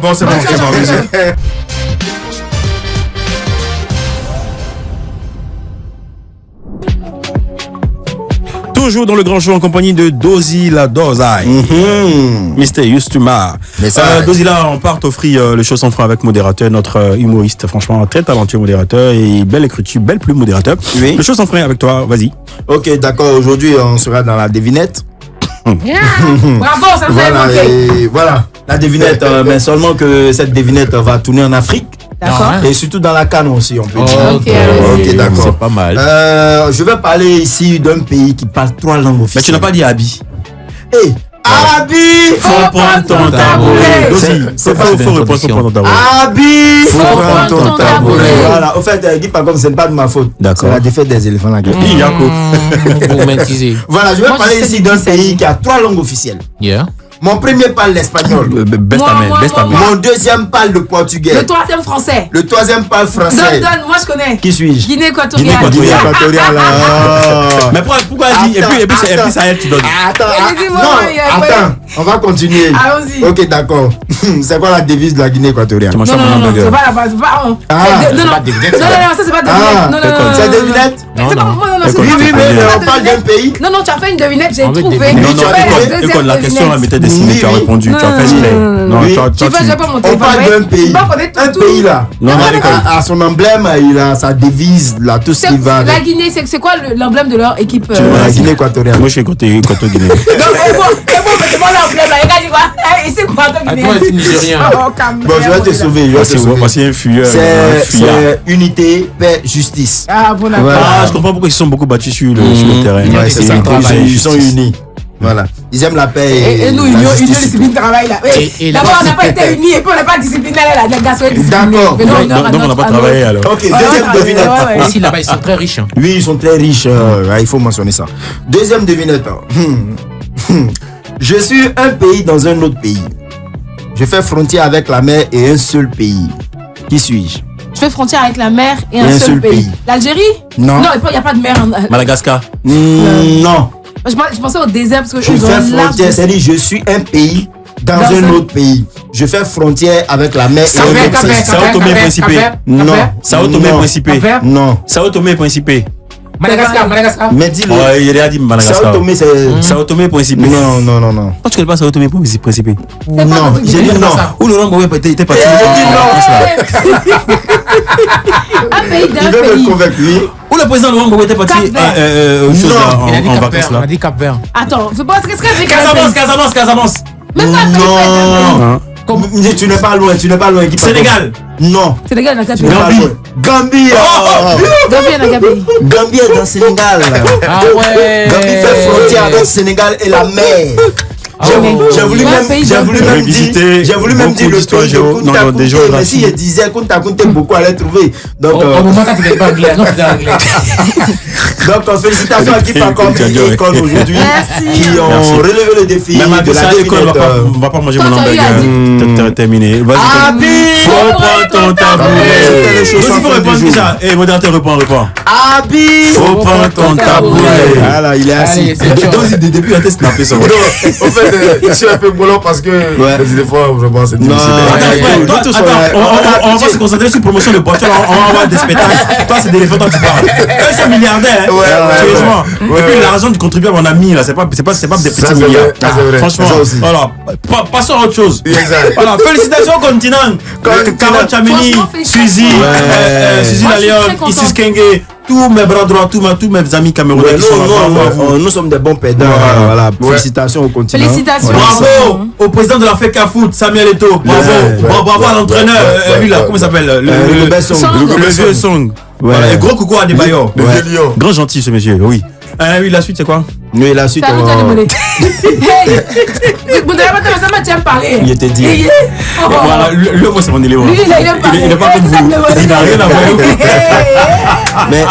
Bon, c'est bon. Toujours dans le grand show en compagnie de Dozy la Dozai. Mr. Yustuma. Dozy là, on part t'offrir le show sans frein avec modérateur, notre humoriste, franchement très talentueux modérateur et belle écriture, belle plume modérateur. Oui. Le show sans frein avec toi, vas-y. Ok, d'accord. Aujourd'hui, on sera dans la devinette. Bravo, ça me fait manquer. Voilà, la devinette, mais seulement que cette devinette va tourner en Afrique. D'accord. Et surtout dans la Cannes aussi, on peut dire. Ok, d'accord. C'est pas mal. Je vais parler ici d'un pays qui parle 3 langues officielles. Mais tu n'as pas dit Abi. Hey, Abi, faut prendre ton tabouret. C'est pas faut répondre, faut prendre ton tabouret. Abi, faut prendre ton tabouret. Voilà, au fait, Guy Pacom, c'est pas de ma faute. D'accord. C'est la défaite des éléphants là. Pour maîtriser. Voilà, je vais parler ici d'un pays qui a 3 langues officielles. Yeah. Mon premier parle l'espagnol. Mon deuxième parle le portugais. Le troisième français. Le troisième parle français. Donne, moi je connais. Qui suis-je? Guinée équatoriale. Guinée équatoriale. Mais pourquoi dit et puis ça elle tu donnes. Attends, on va continuer. Allons-y. Ok, d'accord. C'est quoi la devise de la Guinée équatoriale? Non, c'est pas la base. Non, ça c'est pas devinette. Non. C'est devinette? Non. Oui, mais on parle d'un pays. Non, tu as fait une devinette, j'ai trouvé. Non, la question elle m'était destinée, tu as répondu, tu as fait exprès. Non, tu fais pas mon téléphone. On parle d'un pays. Un pays là. À son emblème, il a sa devise là, tout ce qui va. La Guinée, c'est quoi l'emblème de leur équipe? La Guinée équatoriale. Moi je suis côté Guinée. Non, c'est bon, c'est bon l'emblème là. Regarde, quoi. Et c'est quoi ton Guinée? Toi, c'est nigérien. Bon, je vais te sauver. C'est un fuyeur. C'est unité, paix, justice. Ah, bon d'accord. Ah, je comprends pourquoi ils se sont beaucoup battus sur le terrain. Ouais, c'est ça. Ils sont unis. Voilà. Ils aiment la paix et nous, union, discipline, travail là. D'abord, on n'a pas été unis et puis on n'a pas discipliné là. D'accord. Donc on n'a pas travaillé alors. Ok, deuxième devinette. Ici, là-bas, ils sont très riches. Oui, ils sont très riches. Il faut mentionner ça. Deuxième devinette. Je suis un pays dans un autre pays. Je fais frontière avec la mer et un seul pays. Qui suis-je? Je fais frontière avec la mer et un seul pays. L'Algérie? Non. Non, il n'y a pas de mer. Madagascar? Non. Je pensais au désert parce que je fais frontière, c'est-à-dire je suis un pays dans un autre pays. Je fais frontière avec la mer et un autre pays. Sao Tomé et Principe? Non. Sao Tomé et Principe? Non. Sao Tomé et Principe? Madagascar. Mais dis-le. Il a dit Madagascar. Sao Tomé, c'est. Sao Tomé et Principe? Non. Pourquoi tu connais pas Sao Tomé et Principe? Non, j'ai dit non. Où Laurent Gbagbo était parti? Un pays d'un pays. Il veut me convaincre, lui. Où le président Laurent Gbagbo était parti en vacances là? Il a dit Cap Vert. Attends, qu'est-ce que j'ai Casamance. Mais non. Tu n'es pas loin, Sénégal. Non. Sénégal n'a qu'à pays. Gambie. Gambie n'a qu'à pays. Gambie est dans Sénégal. Ah ouais. Gambie fait frontière avec Sénégal et la mer. J'ai voulu même dire le d'histoire pays de Kunta Kinte, mais si je disais Kunta Kinte, beaucoup allaient trouver. Donc, au moment quand tu n'es pas anglais, non, c'est anglais. Donc, félicitations à qui par contre école aujourd'hui, qui ont relevé le défi de la école. On va pas manger mon hamburger. Terminé. Vas-y. Faut prendre ton tabouret. Il faut répondre déjà. Eh, modérateur, réponds. Abi. Faut prendre ton tabouret. Voilà, il est assis. Donc, depuis, il a snappé ça. En fait, je suis un peu boulot parce que des fois, vraiment, c'est difficile. On va se concentrer sur la promotion de voitures. On va avoir des spectacles. Toi, c'est des éléphants dont tu parles. Eux, c'est milliardaires. Sérieusement. Et puis, l'argent du contribuable, on a mis là. C'est pas des petits milliards. Franchement. Voilà. Passons à autre chose. Voilà. Félicitations au continent. Carole Chamini, Suzy la Lyon, Isis Kenge. Tous mes bras droits, tous mes amis camerounais qui sont là. Nous sommes des bons pédants. Voilà. Félicitations au continent. Félicitations. Bravo au président de la FECA Foot, Samuel Eto'o. Bravo à l'entraîneur. Lui là, comment il s'appelle? Le vieux Song. Et gros coucou à Debayor. Grand gentil ce monsieur, oui. Oui, la suite c'est quoi? Oui, la suite. Il te dit. Voilà, le moi c'est mon élément. Lui, il n'est pas comme vous. Il n'a rien à voir. Mais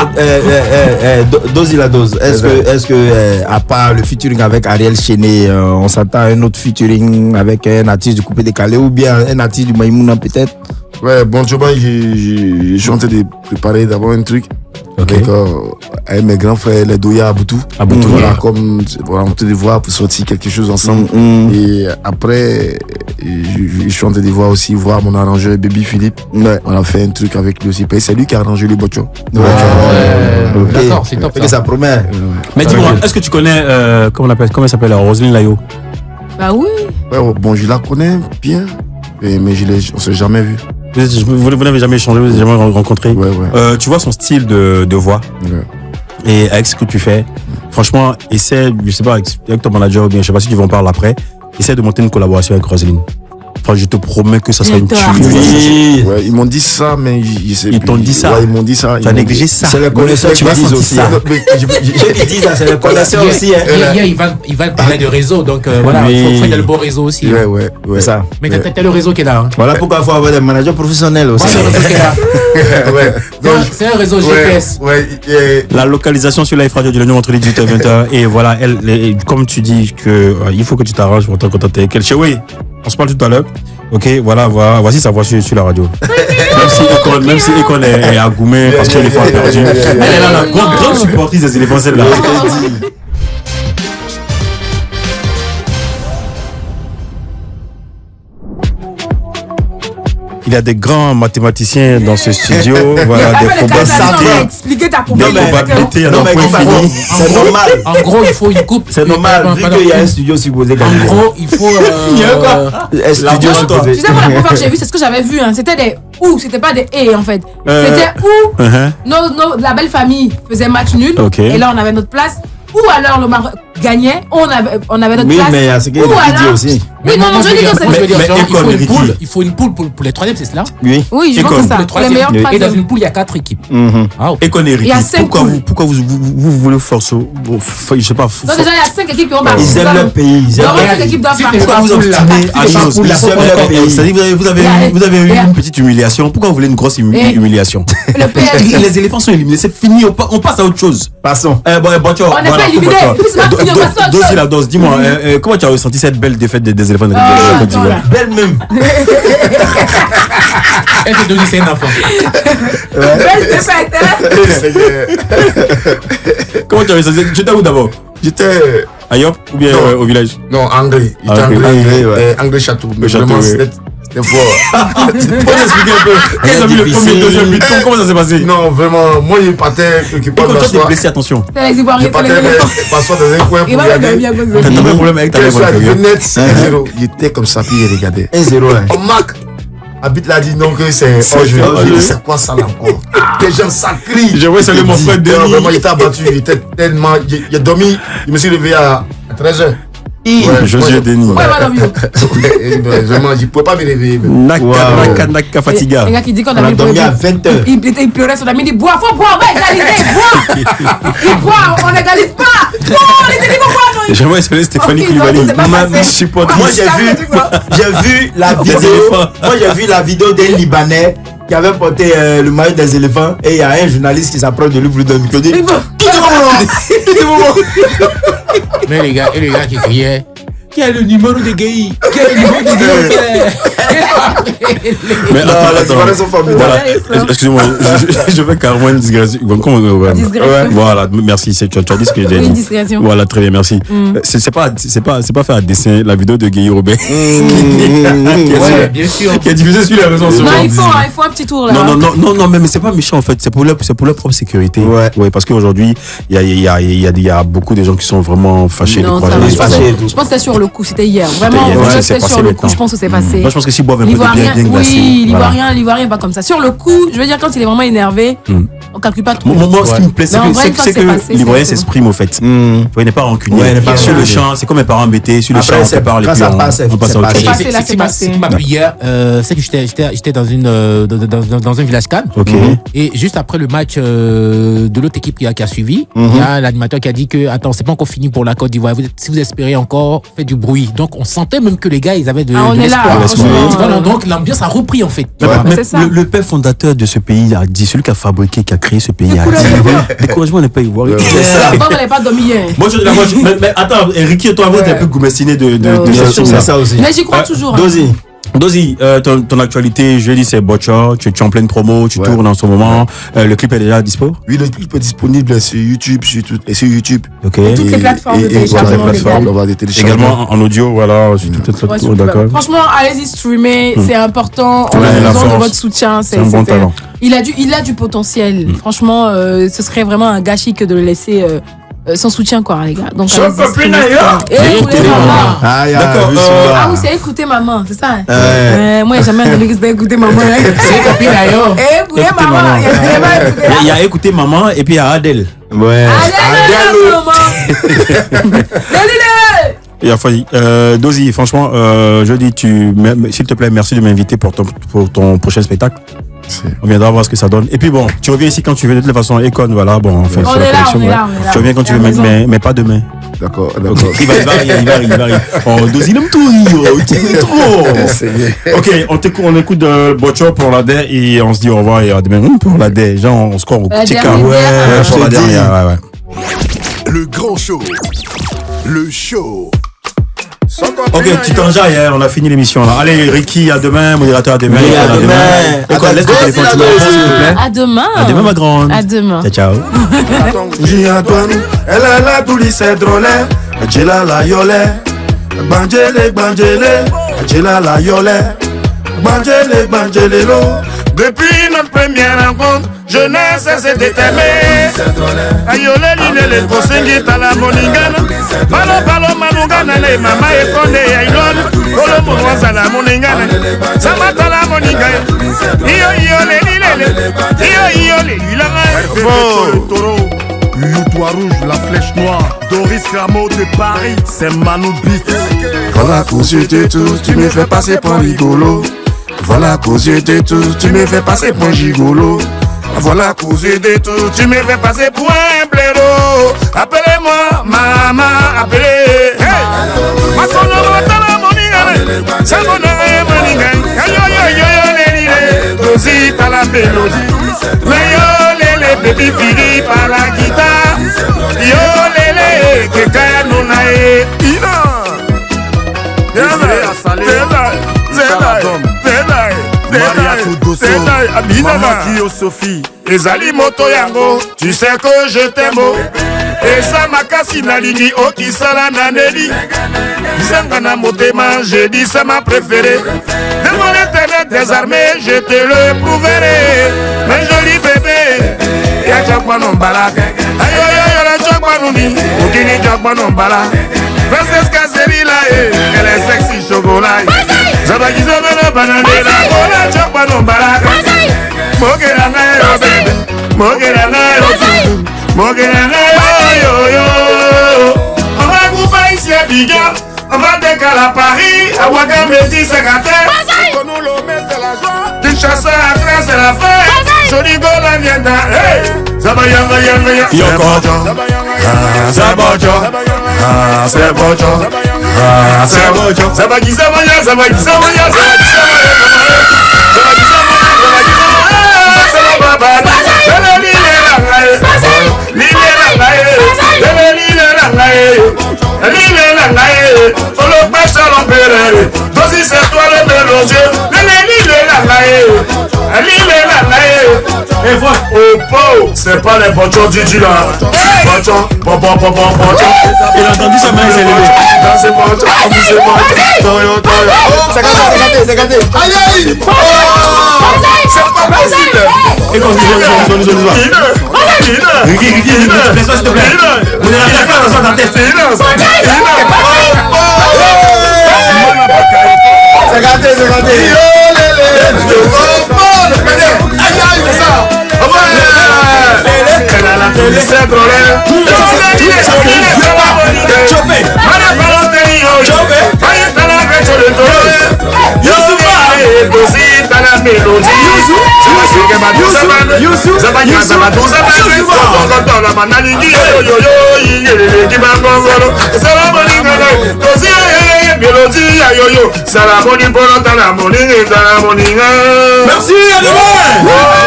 dose la dose. Est-ce que à part le featuring avec Ariel Chené, on s'attend à un autre featuring avec un artiste du Coupé Décalé ou bien un artiste du Maïmouna peut-être? Ouais, bon, tu vois, je suis en train de préparer d'abord un truc. Avec mes grands frères, les Doya Aboutou. Voilà, comme voilà, on te les voir pour sortir quelque chose ensemble. Et après, je suis en train de voir mon arrangeur Baby Philippe. On a fait un truc avec lui aussi. C'est lui qui a arrangé les Bocho. D'accord, c'est top. Ça promet. Mais dis-moi, est-ce que tu connais, comment elle s'appelle, Roselyne Layo? Bah oui. Ouais, bon, je la connais bien, mais on s'est jamais vu. Vous n'avez jamais échangé, vous n'avez jamais rencontré. Tu vois son style de voix. Et avec ce que tu fais, franchement, essaie, je sais pas, avec ton manager ou bien, je sais pas si tu vas en parler après, essaie de monter une collaboration avec Roselyne. Enfin, je te promets que ça sera une tuerie. Ouais, ils m'ont dit ça, mais ils t'ont dit ça. Ouais, ils m'ont dit ça. Tu as négligé ça. C'est les connaisseurs qui disent aussi. Ceux qui disent ça, c'est les connaisseurs aussi. Il va parler de réseau, donc voilà, il faut faire le bon réseau aussi. Ouais. C'est ça. Mais t'as le réseau qui est là. Voilà pourquoi il faut avoir des managers professionnels aussi. C'est un réseau GPS. La localisation sur Live Radio du lundi entre les 18 et 20h. Et voilà, comme tu dis que il faut que tu t'arranges pour te contacter avec elle. Oui, on se parle tout à l'heure. Ok, voilà, voici sa voix sur la radio. Même si Econ est à Goumé parce que l'éléphant a perdu. Elle est là, la grande supportrice des éléphants, celle-là. Il y a des grands mathématiciens dans ce studio, voilà, des probabilités. Expliquer ta probabilité. C'est normal. En gros, il faut une coupe. C'est normal, vu qu'il y a un studio supposé. En gros, il faut. Il y a quoi? Un studio supposé. Tu sais, moi, la première fois que j'ai vu, c'est ce que j'avais vu. C'était des ou, c'était pas des et en fait. C'était où la belle famille faisait match nul. Et là, on avait notre place. Ou alors le Maroc gagnait, on avait notre place. Oui, mais il y a ce qu'il dit aussi. Oui, non, je veux dire, il faut une poule pour les troisièmes, c'est cela? Oui, je pense que c'est ça. Pour les meilleurs et dans une poule, il y a 4 équipes. Il y a 5 poules. Pourquoi vous voulez forcer? Je sais pas. Donc déjà, il y a 5 équipes qui ont marqué. Ils aiment leur pays. Pourquoi vous obstinez à chose? C'est-à-dire vous avez eu une petite humiliation. Pourquoi vous voulez une grosse humiliation? Les éléphants sont éliminés, c'est fini, on passe à autre chose. Passons. On n'est pas éliminés. Dose la dose. Dis-moi, comment tu as ressenti cette belle défaite des éléphants de Côte d'Ivoire? Belle même. Elle te donne c'est un enfant. Belle défaite. Comment tu as ressenti? Tu étais où d'abord? J'étais à Yop ou bien au village? Non, Anglais. Anglais Château. Mais vraiment, c'était fort. Pour t'expliquer un peu, quand tu as vu le premier, deuxième but, comment ça s'est passé? Non, vraiment, moi, il partait quelque part. Quand tu es blessé, attention. Je partais m'asseoir dans un coin pour regarder. T'as un problème avec ta main. Il était comme ça, puis il regardait. 1-0. On marque. Habite l'a dit non que c'est c'est quoi ça là encore? Les gens ça crie. Je vois saluer mon frère Denis. Vraiment il était abattu, il était tellement il a dormi, il me suis réveillé à 13h. Josué Denis. Ouais, madame Yo. Vraiment, je ne pouvais pas me réveiller. Naka Fatiga. Le gars qui dit qu'on On a a dormi à 20h. il pleurait sur la mine, il dit bois, faut boire, on va égaliser, bois. Il boit, on n'égalise pas. Bon, les télés vont boire, non. J'aimerais saluer Stéphanie Koulibaly. Moi, j'ai vu la vidéo d'un Libanais qui avait porté le maillot des éléphants et il y a un journaliste qui s'approche de lui pour lui donner le micro. Il dit, Mais les gars qui criaient. Quel est le numéro de Gueye? Quel est le numéro de Gueye? Mais attends, les Libanais sont formidables. voilà. Excusez-moi, je vais carrément une digression. Voilà, merci. Tu as dit ce que j'ai dit. Discrétion. Voilà, très bien, merci. C'est pas fait à dessin la vidéo de Gueye Robert Ouais, bien sûr. qui est diffusée sur les réseaux sociaux. Non, il faut un petit tour là. Non, mais c'est pas méchant en fait. C'est pour leur propre sécurité. Ouais, parce qu'aujourd'hui, il y a beaucoup de gens qui sont vraiment fâchés, Non, découragés. ça va. Je pense que c'était sur le coup, c'était hier. Vraiment, c'était sur le coup, je pense que c'est passé. Moi, je pense que s'ils boivent un peu de L'Ivoirien, bien glacé. oui, voilà. l'Ivoirien pas comme ça. Sur le coup, je veux dire, quand il est vraiment énervé, on calcule pas trop. Moi, ce qui me plaît, c'est Mais en vrai, quand que c'est passé, l'Ivoirien c'est s'exprime au fait. Il n'est pas rancunier. Ouais, il n'est pas Sur le rancunier. champ, c'est comme mes parents embêtés. Sur le champ, on prépare les quand ça pions, passe, on passe à autre c'est chose. passé, là, c'est passé. Ce qui m'a plu hier, c'est que j'étais dans un village calme. Ok. Et juste après le match de l'autre équipe qui a suivi, il y a l'animateur qui a dit que attends, c'est pas encore fini pour la Côte d'Ivoire. Si vous espérez encore, faites du bruit. Donc on sentait même que les gars, ils avaient de On est là, l'espoir. franchement. Voilà, donc l'ambiance a repris en fait. Mais c'est ça. le père fondateur de ce pays a dit, celui qui a fabriqué, qui a créé ce pays a dit, découragement n'est pas ivoirien. La banque n'avait pas dormi hier. Moi, mais attends, Ricky, toi, vous t'es un peu goumestiné de C'est ça aussi. Mais j'y crois toujours. Dozy, ton actualité, je dis c'est Botcha, tu es en pleine promo, tu tournes en ce moment. Le clip est déjà dispo? Oui, le clip est disponible sur YouTube, sur YouTube. Ok. Toutes les plateformes de téléchargement légales. On va les télécharger. Également en audio, voilà, sur toutes les Ouais, plateformes, super. d'accord. Franchement, allez-y streamer, c'est important. On Ouais, a la besoin de force. votre soutien. C'est un bon talent. Il a du potentiel. Franchement, ce serait vraiment un gâchis que de le laisser sans soutien, quoi, les gars. Donc, allez-y, streamer. Écoutez maman. D'accord. Ah oui, c'est écouter maman, c'est ça. Moi, j'ai jamais entendu que c'était écouter maman. C'est copine d'ailleurs. Écouter maman. Il y a écouté maman et puis il y a Adèle. Ouais. Allez, maman. Il a failli. Dozy, franchement, je dis, s'il te plaît, merci de m'inviter pour ton prochain spectacle. On viendra voir ce que ça donne. Et puis bon, tu reviens ici quand tu veux. De toute façon, Econ, voilà, bon, on fait On sur la est là, collection. on est ouais. là, on est là. Tu reviens quand tu veux, mais pas demain. D'accord. Il va rire. Oh, Dozy, il aime tout rire. Il aime trop. Ok, on écoute de Botcha pour la dernière et on se dit au revoir et à demain. Pour la dernière, genre, on score au petit cas. dernière. Pour la dernière, ouais. Le grand show. Le show. Ok, tu t'enjailles, hein, on a fini l'émission là. Allez, Ricky, à demain, modérateur, à demain. Oui, à demain. Et quoi, laisse ton téléphone, tu me réponds, s'il te plaît. À demain. À demain, ma grande. À demain. Ciao. Giantoine, elle a la douli c'est drôle. Jela la yole. Banjele, Jela la yole. Banjele lo. Depuis notre première rencontre, je n'ai cessé de t'aimer. Ayole lile kosengi tala moningana. Balo manungana le mama ekonde ailon. Kolo mwanza la moningana. Sama tala moningana. Iyo le lilanga. Toro. Toit rouge, la flèche noire. Doris Rameau de Paris, c'est Manu Beat. Voilà qu'aux yeux de tous, tu me fais passer pour rigolo. Voilà qu'aux yeux de tous, tu me fais passer pour gigolo. Voilà qu'aux yeux de tous, tu me fais passer pour un blaireau. Appelez-moi maman, appelez. Hey! Ma sonore la moningane, sa monore moningane. Yo, Dozy t'as la mélodie. Mais yo, les baby fini par la guitare. Yo, lele, que kaya nonae. Ina. Sophie, ezali moto yango, tu sais que je t'aime. Et ça makasi na lingi okisala na neli. Zanga na motema, j'ai dit c'est ma préférée. Devant l'éternel des armées, je te le prouverai. Mais joli bébé, ya chakwa non balak. Ayo yo la chakwa nuni, okini chakwa non balak. Francesca Zerila, elle est sexy chocolat. Zabaki zobele bananela, ola chakwa non balak. Mogera na yo bébé, mogera na yo tutu, mogera na yo yo. On va couper ici à Biga, va décaler à Paris, à Ouagamedi, c'est gâté. Nous l'homme, c'est la joie. Du chasseur à trace, c'est la fête. Joli Gola vient d'un. Hey! Zabayanga, yanga, Yoko. c'est bojo. C'est bojo. C'est bojo. Zabagi, zabaya, zabagi, zabaya, zabagi, c'est pas les bochons du là. Bochons, bon. Il a entendu sa main s'élever. C'est bochons, c'est C'est gâté. Aïe aïe. c'est pas possible. Et quand nous Ricky, laisse-moi s'il te plaît. Vous n'avez rien fait dans sa tête. C'est gâté. Merci, à demain.